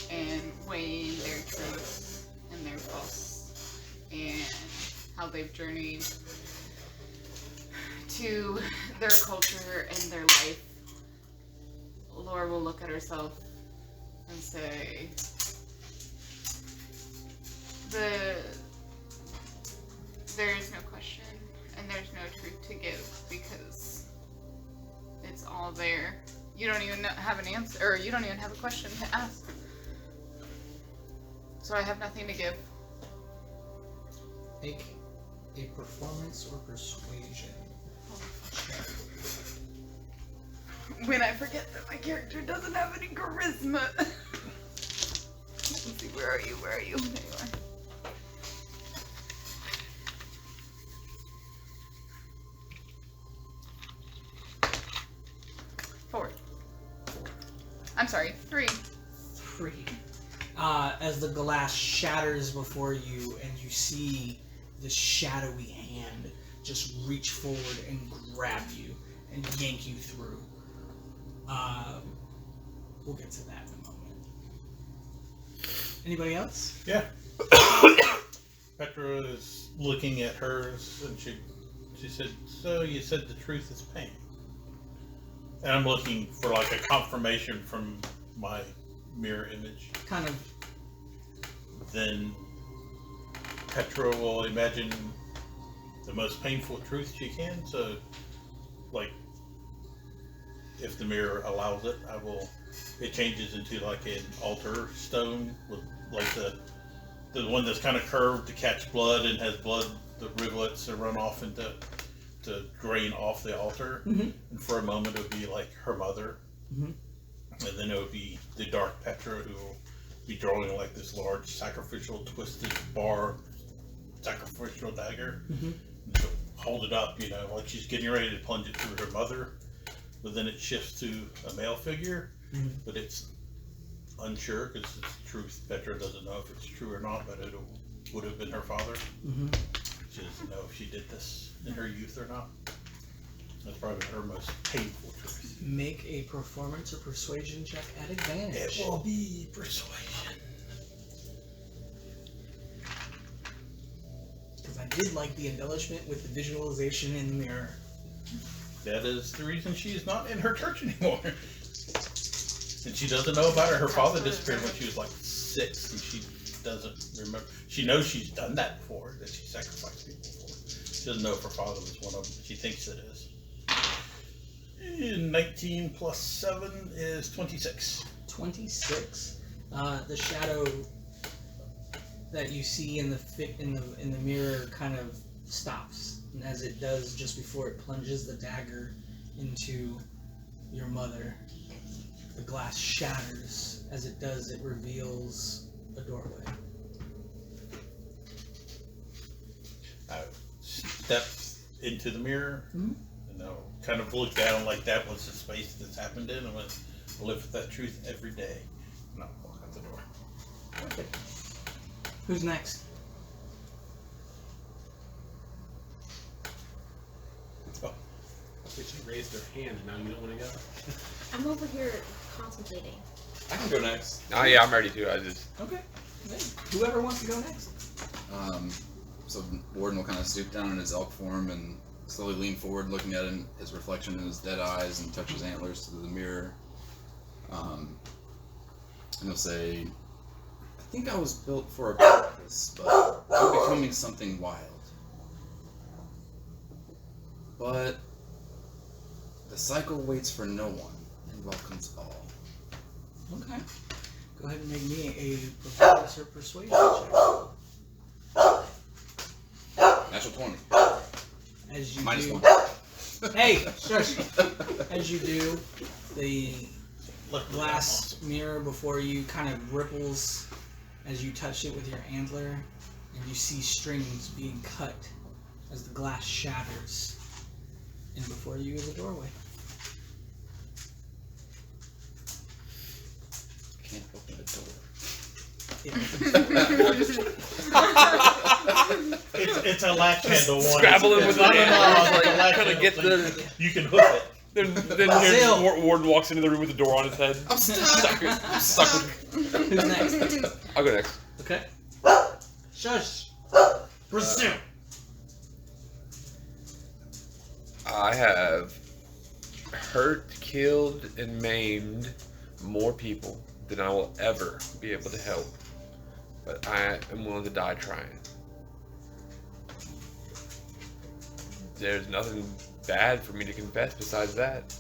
and weighing their truth and their false and how they've journeyed to their culture and their life. Laura will look at herself and say, there is no question and there's no truth to give because it's all there. You don't even have an answer, or you don't even have a question to ask. So I have nothing to give. Make a performance or persuasion check. When I forget that my character doesn't have any charisma. Let's see, where are you? Where are you? There you are. Four. I'm sorry, 3. 3. As the glass shatters before you and you see the shadowy hand just reach forward and grab you and yank you through. We'll get to that in a moment. Anybody else? Yeah. Petra is looking at hers, and she said, "So you said the truth is pain." And I'm looking for like a confirmation from my mirror image. Kind of. Then Petra will imagine the most painful truth she can. So, like, if the mirror allows it, it changes into like an altar stone with like the one that's kind of curved to catch blood and has blood, the rivulets that run off into to drain off the altar. Mm-hmm. And for a moment it would be like her mother. Mm-hmm. And then it would be the dark Petra who will be drawing like this large sacrificial twisted bar sacrificial dagger. Mm-hmm. And she'll hold it up, like she's getting ready to plunge it through her mother. But then it shifts to a male figure, but it's unsure because it's truth. Petra doesn't know if it's true or not, but it would have been her father. Mm-hmm. She doesn't know if she did this in her youth or not. That's probably her most painful truth. Make a performance or persuasion check at advantage. It will be persuasion. Because I did like the embellishment with the visualization in the mirror. That is the reason she is not in her church anymore. And she doesn't know about it. Her father disappeared when she was like 6, and she doesn't remember. She knows she's done that before, that she sacrificed people for. She doesn't know if her father was one of them. She thinks it is. 19 plus 7 is 26. 26. The shadow that you see in the mirror kind of stops, and as it does, just before it plunges the dagger into your mother, the glass shatters. As it does, it reveals a doorway. I stepped into the mirror, Mm-hmm. and I'll kind of look down like that was the space this happened in, and went, I'll live with that truth every day. And I'll walk out the door. Perfect. Who's next? Oh, I think she raised her hand and now you don't want to go. I'm over here contemplating. I can go next. Oh yeah, I'm ready to. I just Okay. Hey, whoever wants to go next. So Warden will kind of stoop down in his elk form and slowly lean forward, looking at his reflection in his dead eyes, and touch his antlers to the mirror. And he'll say, "I think I was built for a purpose, but I'm becoming something wild. But the cycle waits for no one and welcomes all." Okay. Go ahead and make me a performance or persuasion check. Natural 20. As you Minus do. 1. Hey, shush. As you do, the glass mirror before you kind of ripples as you touch it with your antler, and you see strings being cut as the glass shatters. And before you is a doorway. Can't open the door. It's a latch handle one. scrabbling with the hand. like trying to get the. You can hook it. Then Still. Warden walks into the room with the door on his head. I'm stuck. I'm stuck with. Who's next? I'll go next. Okay. Shush. Pursue. I have hurt, killed, and maimed more people than I will ever be able to help. But I am willing to die trying. There's nothing bad for me to confess besides that.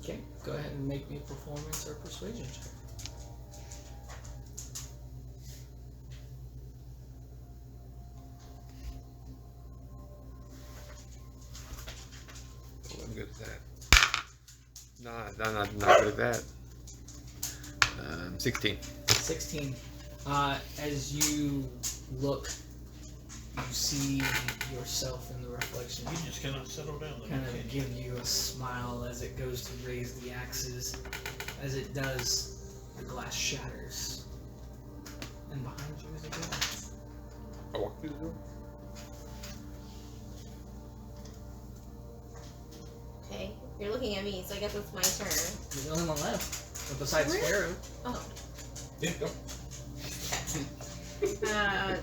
Okay. Go ahead and make me a performance or persuasion check. Oh, I'm good at that. Not good at that. 16. 16. As you look, you see yourself in the reflection. You just cannot settle down. Kind of give you a smile as it goes to raise the axes. As it does, the glass shatters. And behind you is a door. I walk through the door. Okay, you're looking at me, so I guess it's my turn. You're the only one left. But besides Really? Sparrow. Oh. Yeah, go.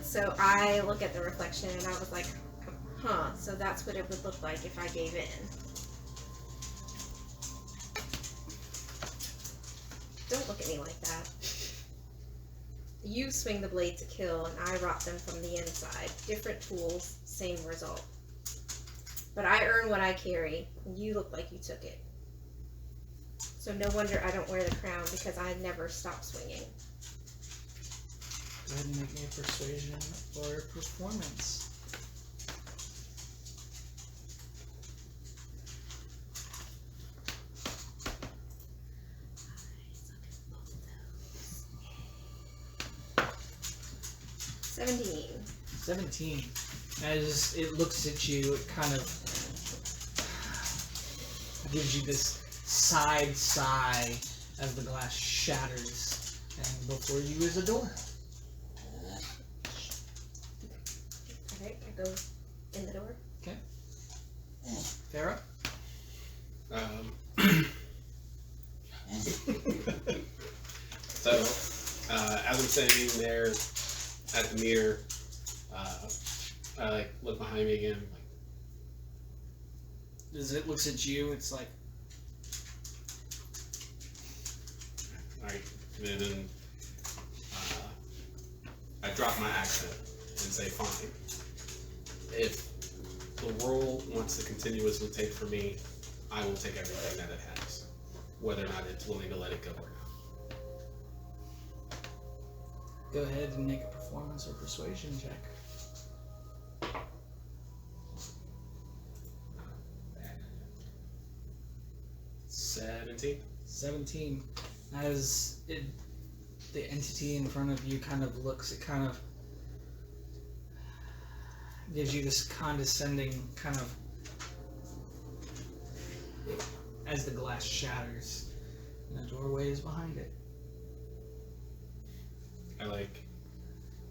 So I look at the reflection and I was like, huh, so that's what it would look like if I gave in. Don't look at me like that. You swing the blade to kill and I rot them from the inside. Different tools, same result. But I earn what I carry, and you look like you took it. So no wonder I don't wear the crown, because I never stop swinging. Go ahead and make me a persuasion or performance. $17. 17. As it looks at you, it kind of gives you this side sigh as the glass shatters, and before you is a door. Alright, I go in the door. Okay. Farah? So, as I'm sitting there at the mirror, I like look behind me again. Like, As it looks at you, it's like, alright, and then I drop my accent and say, fine. If the world wants to continuously take from me, I will take everything that it has, whether or not it's willing to let it go or not. go ahead and make a performance or persuasion check. 17. As the entity in front of you kind of looks, it kind of gives you this condescending kind of, as the glass shatters and the doorway is behind it. I like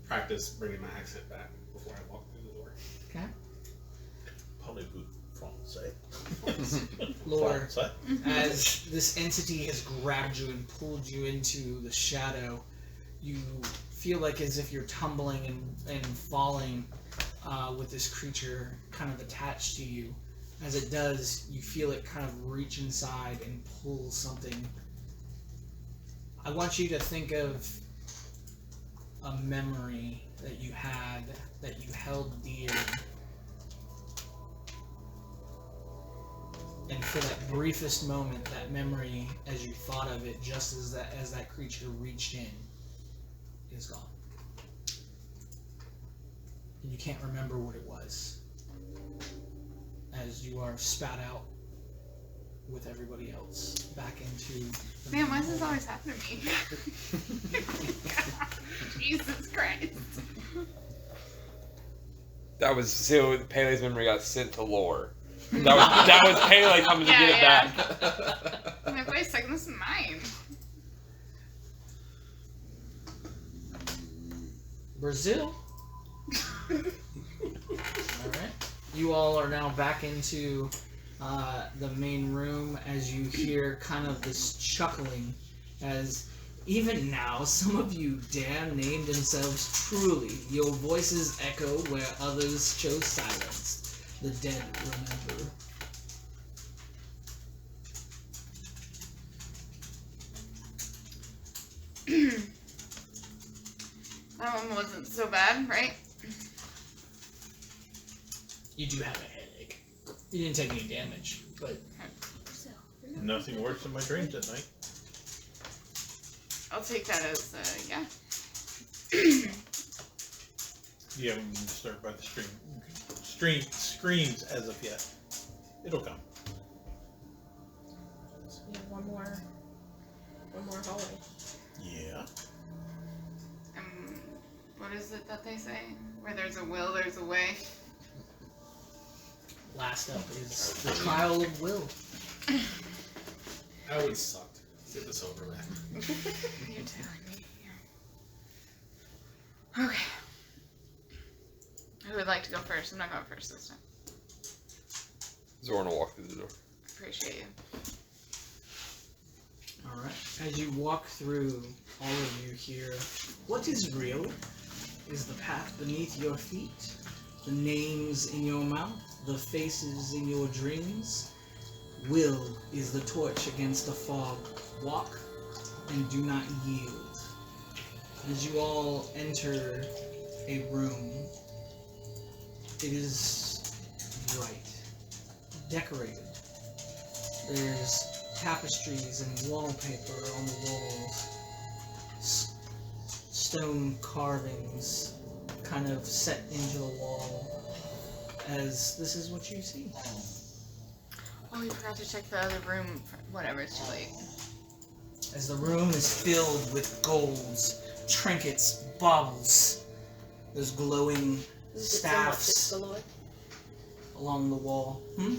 practice bringing my accent back before I walk through the door. Okay. Parlez-vous français? Lore, Français? as this entity has grabbed you and pulled you into the shadow, you feel like as if you're tumbling and falling with this creature kind of attached to you. As it does, you feel it kind of reach inside and pull something. I want you to think of a memory that you had, that you held dear. And for that briefest moment, that memory, as you thought of it, just as that creature reached in, is gone. And you can't remember what it was. As you are spat out with everybody else back into the Man, why does this always happen to me? Jesus Christ. That was so Pele's memory got sent to Lore. That was Pele coming to get it back. I'm like, wait a second, this is mine. Brazil. Alright. You all are now back into the main room as you hear kind of this chuckling as even now some of you dare name themselves truly. Your voices echo where others chose silence. The dead remember. That one wasn't so bad, right? You do have a headache. You didn't take any damage, but Nothing worse than my dreams at night. I'll take that as, yeah. You haven't been disturbed by the screams as of yet. It'll come. So we have one more hallway. Yeah. What is it that they say? Where there's a will, there's a way. Last up is the trial of will. That would suck. Let's get this over with. You're telling me. Yeah. Okay. Who would like to go first? I'm not going first this time. Zorn will walk through the door. Appreciate you. Alright. As you walk through, all of you hear, what is real is the path beneath your feet, the names in your mouth, the faces in your dreams. Will is the torch against the fog. Walk and do not yield. As you all enter a room, it is bright, decorated. There's tapestries and wallpaper on the walls, stone carvings kind of set into the wall, as this is what you see. Oh, we forgot to check the other room. Whatever, it's too late. As the room is filled with golds, trinkets, baubles, there's glowing staffs galore. along the wall. I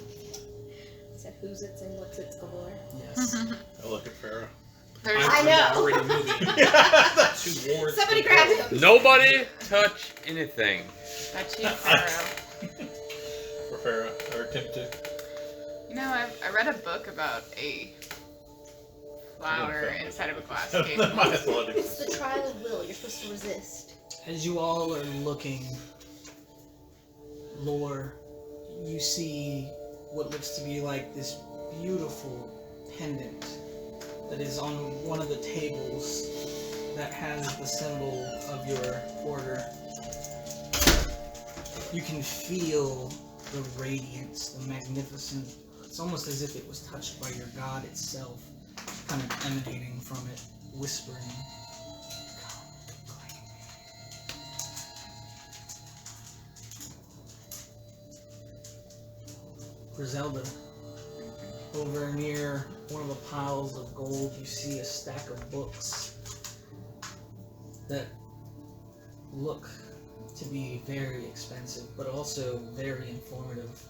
said who's it's and what's it's galore. Yes. I look at Farrah. There's I know. Already moving. Towards Somebody the grab door. him. Nobody touch anything. That's you, Pharaoh. For Farrah, or Tim too. You know, I read a book about a flower inside of a glass case. My athletics. It's the trial of will. You're supposed to resist. As you all are looking, Lore, you see what looks to be like this beautiful pendant that is on one of the tables that has the symbol of your order. You can feel the radiance, the magnificent. It's almost as if it was touched by your god itself, kind of emanating from it, whispering, "Come, claim me." Griselda, over near one of the piles of gold, you see a stack of books that look to be very expensive, but also very informative.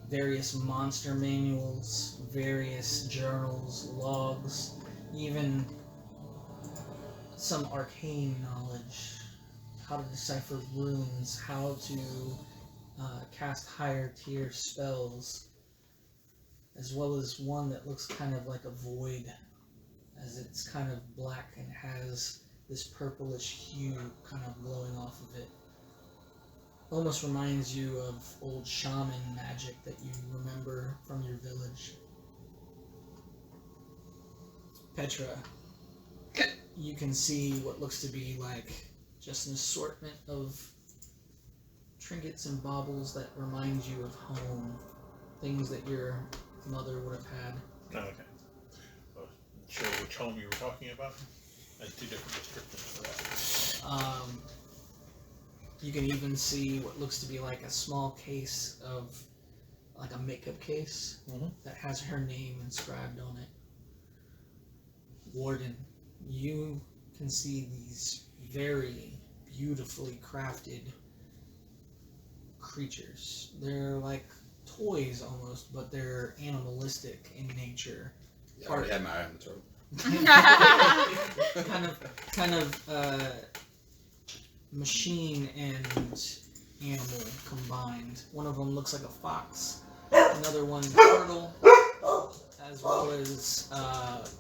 Various monster manuals, various journals, logs, even some arcane knowledge, how to decipher runes, how to cast higher tier spells, as well as one that looks kind of like a void, as it's kind of black and has this purplish hue kind of glowing off of it. Almost reminds you of old shaman magic that you remember from your village. Petra, you can see what looks to be like just an assortment of trinkets and baubles that remind you of home, things that your mother would have had. Oh, okay. Well, sure which home you were talking about? That's two different descriptions for that. You can even see what looks to be like a small case of, like a makeup case that has her name inscribed on it. Warden, you can see these very beautifully crafted creatures. They're like toys almost, but they're animalistic in nature. Yeah, I already had my eye on the turtle. kind of machine and animal combined. One of them looks like a fox, another one turtle, as well as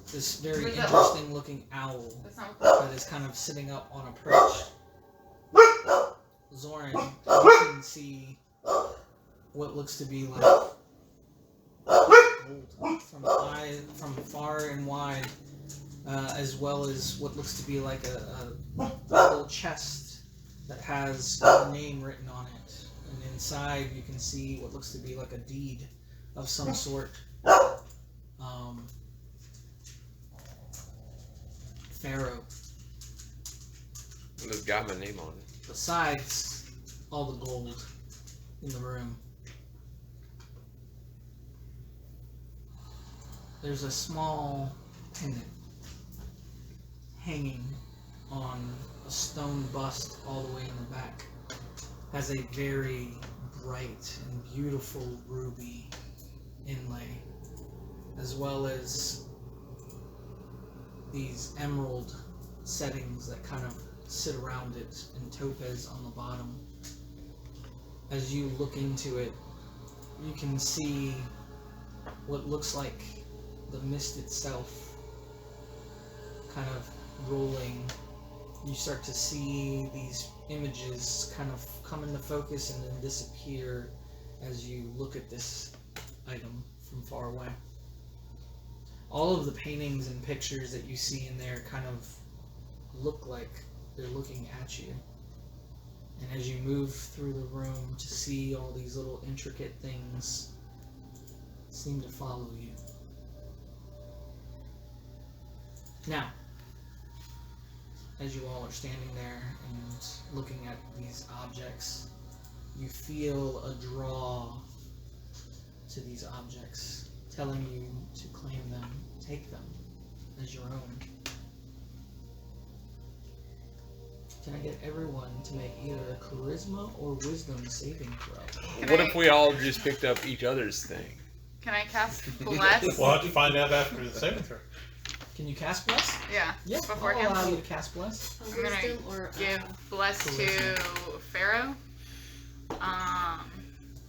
this very interesting looking owl that is kind of sitting up on a perch. Zoran, you can see what looks to be like gold from far and wide, as well as what looks to be like a little chest that has a name written on it. And inside you can see what looks to be like a deed of some sort. Pharaoh. And it's got my name on it. Besides all the gold in the room, there's a small pendant hanging on a stone bust all the way in the back has a very bright and beautiful ruby inlay, as well as these emerald settings that kind of sit around it, and topaz on the bottom. As you look into it, you can see what looks like the mist itself kind of rolling. You start to see these images kind of come into focus and then disappear as you look at this item from far away. All of the paintings and pictures that you see in there kind of look like they're looking at you. And as you move through the room to see all these little intricate things seem to follow you. Now, as you all are standing there and looking at these objects, you feel a draw to these objects, telling you to claim them, take them as your own. Can I get everyone to make either a charisma or wisdom saving throw? What if we all just picked up each other's thing? Can I cast Bless? We'll have to find out after the saving throw. Can you cast Bless? Yeah. Yeah, Beforehand. I'll allow you to cast Bless. I'm gonna Wisdom or give Bless to Pharaoh, I'm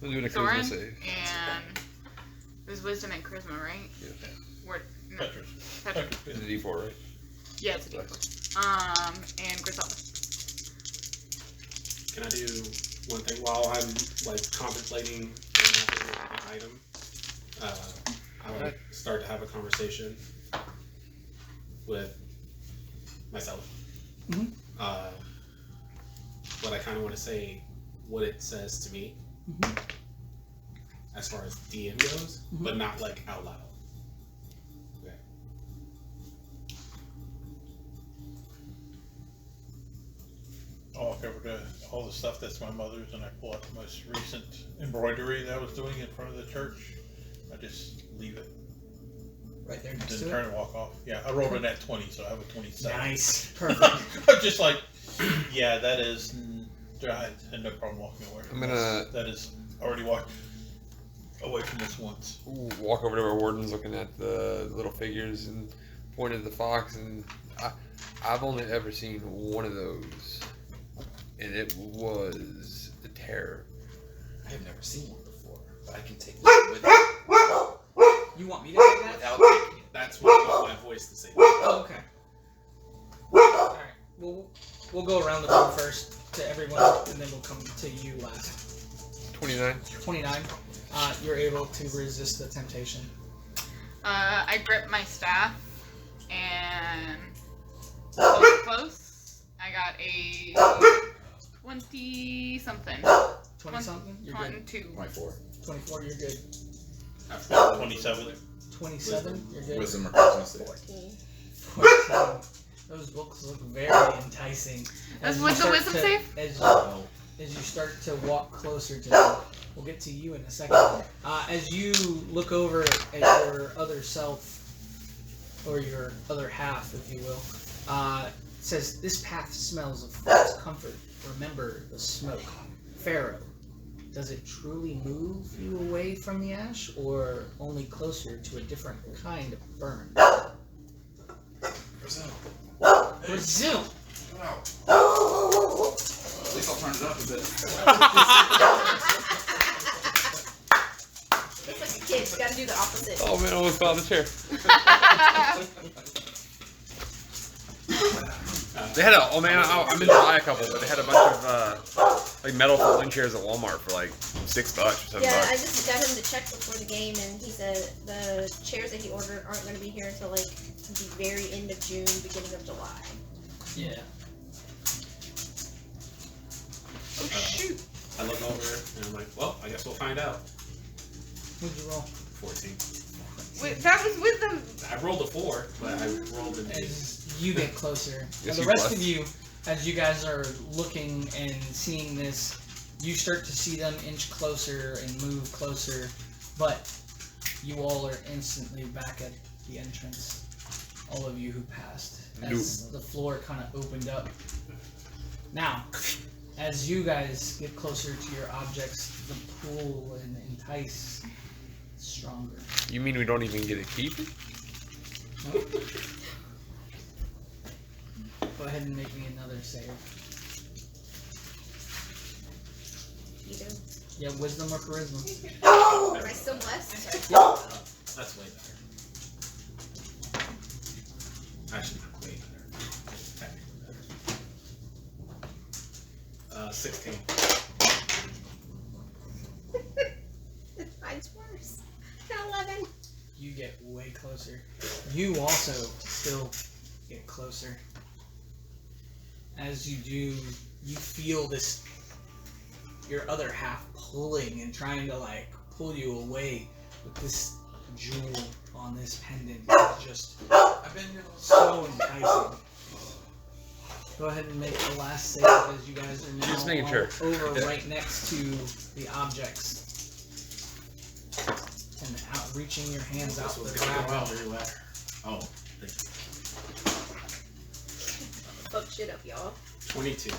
doing a charisma Thorin, save. and there's Wisdom and Charisma, right? Yeah. Where, no, Petrus. Petrus. It's a D4, right? Yeah, it's a D4. And Griselda. Can I do one thing while I'm like contemplating an item? I would start to have a conversation with myself. Mhm. But I kind of want to say what it says to me as far as DM goes, but not like out loud. Okay. I'll walk over to all the stuff that's my mother's, and I pull out the most recent embroidery that I was doing in front of the church. I just leave it. Right there next Then to turn it. and walk off. Yeah, I rolled a net 20, so I have a 27. Nice. Perfect. I'm just like, yeah, that is. I had no problem walking away. I'm gonna That is already walked away from this once. walk over to our wardens, looking at the little figures, and point at the fox. And I've only ever seen one of those, and it was the terror. I have never seen one before, but I can take one with me You want me to take that? without taking it. That's what I want my voice to say. Oh, okay. Alright. We'll go around the room first to everyone, and then we'll come to you last. 29. 29. You're able to resist the temptation. I grip my staff and hold close. I got a 20 something. 20 something? You're good. 22. 24. 24, you're good. 27. 27, you're good. Wisdom or charisma save. 14. 14. Those books look very enticing. That's As you what's the start wisdom to- save? As you start to walk closer to them. We'll get to you in a second. As you look over at your other self, or your other half, if you will, it says, "This path smells of false comfort. Remember the smoke." Pharaoh, does it truly move you away from the ash, or only closer to a different kind of burn? Brazil. Brazil! Wow. At least I'll turn it up a bit. It's like a kid, you gotta do the opposite. Oh man, I almost fell on the chair. They had a, oh man, I meant to buy a couple, but they had a bunch of like metal folding chairs at Walmart for like $6 or $7. Yeah, I just got him to check before the game, and he said the chairs that he ordered aren't going to be here until like the very end of June, beginning of July. Yeah. Oh shoot! I look over and I'm like, well, I guess we'll find out. What'd you roll? 14. Wait, that was with them. I rolled a 4, but I rolled a 2. As you get closer, Yes, the you rest blessed. of you, as you guys are looking and seeing this, you start to see them inch closer and move closer, but you all are instantly back at the entrance. all of you who passed, as the floor kind of opened up. Now, as you guys get closer to your objects, the pull and entice is stronger. You mean we don't even get to keep it? Nope. Go ahead and make me another save. You do. Yeah, wisdom or charisma. Am I still blessed? That's way better. Actually, not way better. Technically better. 16. Mine's worse. 11. You get way closer. You also still get closer. As you do, you feel this, your other half pulling and trying to like pull you away with this jewel on this pendant. It's just so enticing. Go ahead and make the last save as you guys are now Just making sure. over right next to the objects. And out, reaching your hands out This was to going grab well them. very well. Oh, thank Fuck shit up, y'all. you. 22.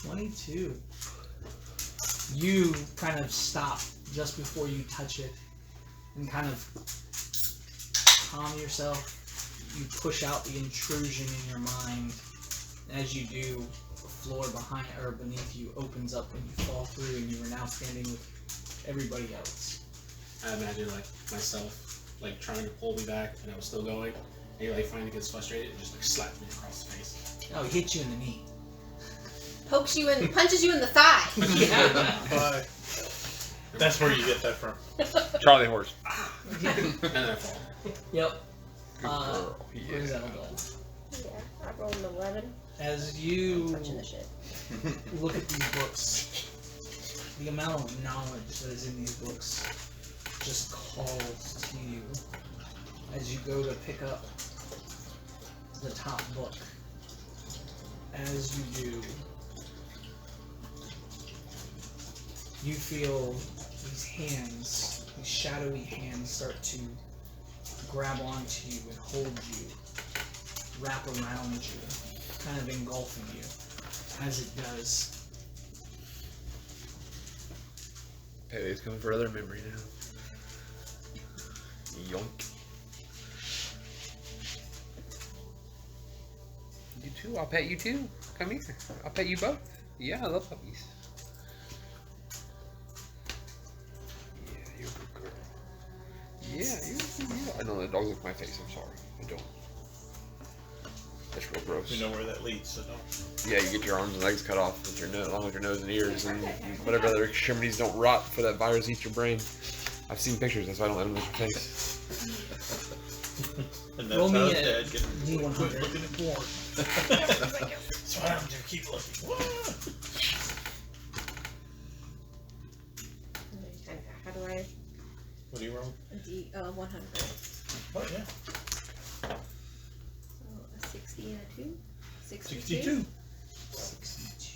22. You kind of stop just before you touch it and kind of calm yourself. You push out the intrusion in your mind. As you do, the floor behind or beneath you opens up and you fall through, and you are now standing with everybody else. I imagine like myself like trying to pull me back and I was still going. And he like finally gets frustrated and just like slapped me across the face. Oh, he hit you in the knee. Pokes you in, punches you in the thigh. Bye. That's where you get that from. Charlie horse. Yeah. And then I fall. Yep. Good girl. Griselda. Yeah, I rolled an 11. As you Touching the shit. look at these books, the amount of knowledge that is in these books just calls to you as you go to pick up the top book. As you do, you feel these hands, these shadowy hands start to grab onto you and hold you, wrap around you, kind of engulfing you. As it does, Pele's coming for other memory now. Yoink. You too? I'll pet you too. Come here. I'll pet you both. Yeah, I love puppies. Yeah, you're a good girl. Yeah, I know that dog's look at my face. I'm sorry. I don't. That's real gross. We know where that leads, so don't. Yeah, you get your arms and legs cut off with your nose, along with your nose and ears, and whatever other extremities don't rot before that virus eats your brain. I've seen pictures, that's why I don't let them look at your face. And roll that's how me his a dad get D100. quit looking at porn. That's what happens if you keep looking. How do I? What do you roll? A D, 100. Oh, yeah. So a 60 and a 2? 62. 62.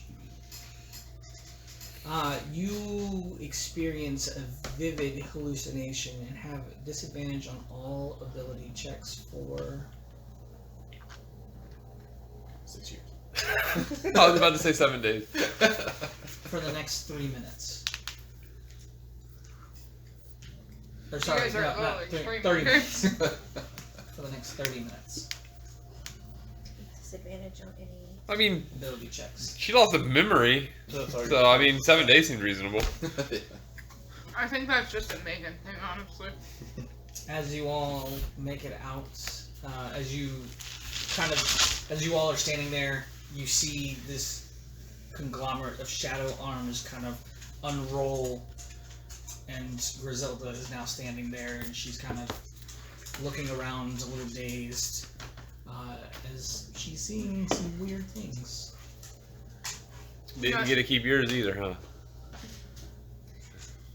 You experience a vivid hallucination and have disadvantage on all ability checks for 6 years. I was about to say 7 days. the next 3 minutes. Or sorry, guys are no, all not extreme 30 markers. minutes. For the next 30 minutes. Disadvantage on any. I mean, Ability checks. she lost a memory, so I mean, 7 days seems reasonable. I think that's just a Megan thing, honestly. As you all make it out, as you all are standing there, you see this conglomerate of shadow arms kind of unroll, and Griselda is now standing there, and she's kind of looking around a little dazed, as she's seeing some weird things. Didn't get to keep yours either, huh?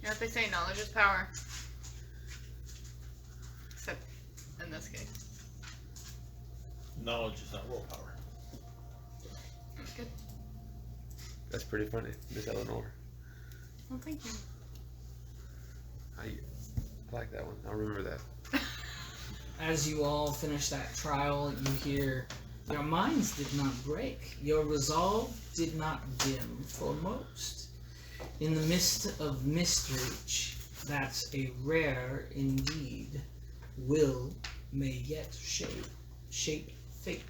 You know what they say, knowledge is power. Except in this case. Knowledge is not willpower. That's good. That's pretty funny, Miss Eleanor. Well, thank you. I like that one. I'll remember that. as you all finish that trial, you hear, your minds did not break. Your resolve did not dim for most. In the midst of Mistreach, that's a rare indeed. Will may yet shape fate.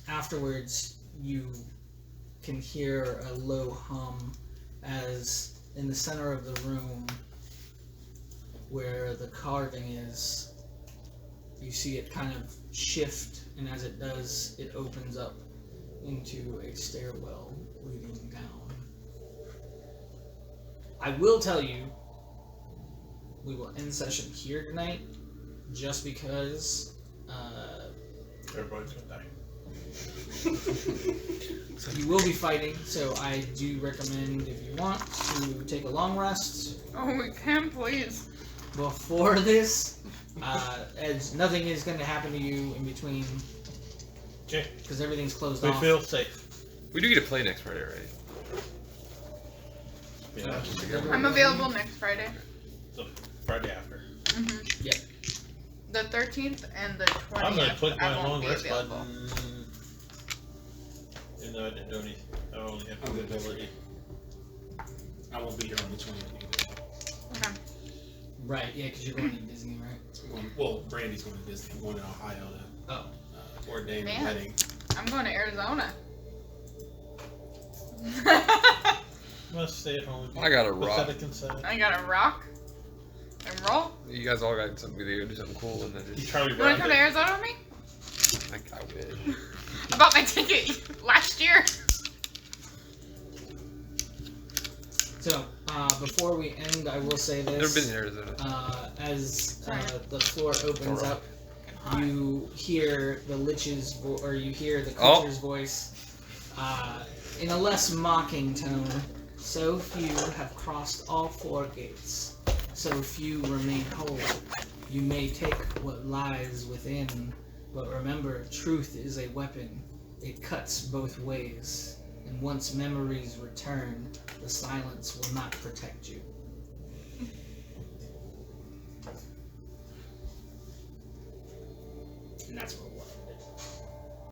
Afterwards, you can hear a low hum as in the center of the room where the carving is, you see it kind of shift, and as it does, it opens up into a stairwell leading down. I will tell you, we will end session here tonight, just because Everybody's gonna die. you will be fighting, so I do recommend, if you want, to take a long rest. Oh, we can, please. Before this, as nothing is going to happen to you in between. Okay. Because everything's closed We off. feel safe. We do get to play next Friday, right? Yeah. I'm available next Friday. The Friday after. Mm-hmm. Yeah. The 13th and the 20th. I'm gonna click I my won't long be rest available. button. Even though I didn't do anything. I only have I'm good. ability. I won't be here on the 20th either. Okay. Right, yeah, because you're going to Disney, right? Well, Brandy's going to Disney. I'm going to Ohio to ordain a Man. wedding. I'm going to Arizona. Must stay at home. I got a rock. Pathetic and sad. I got to rock and roll. You guys all got something to do something cool, and then just Charlie You want to Brown come to did. Arizona with me? I wish. I bought my ticket last year. So, before we end, I will say this. Never been in Arizona. As the floor opens up, you hear the lich's or you hear the creature's voice in a less mocking tone. So few have crossed all 4 gates. So few remain whole. You may take what lies within, but remember, truth is a weapon. It cuts both ways. And once memories return, the silence will not protect you. And that's what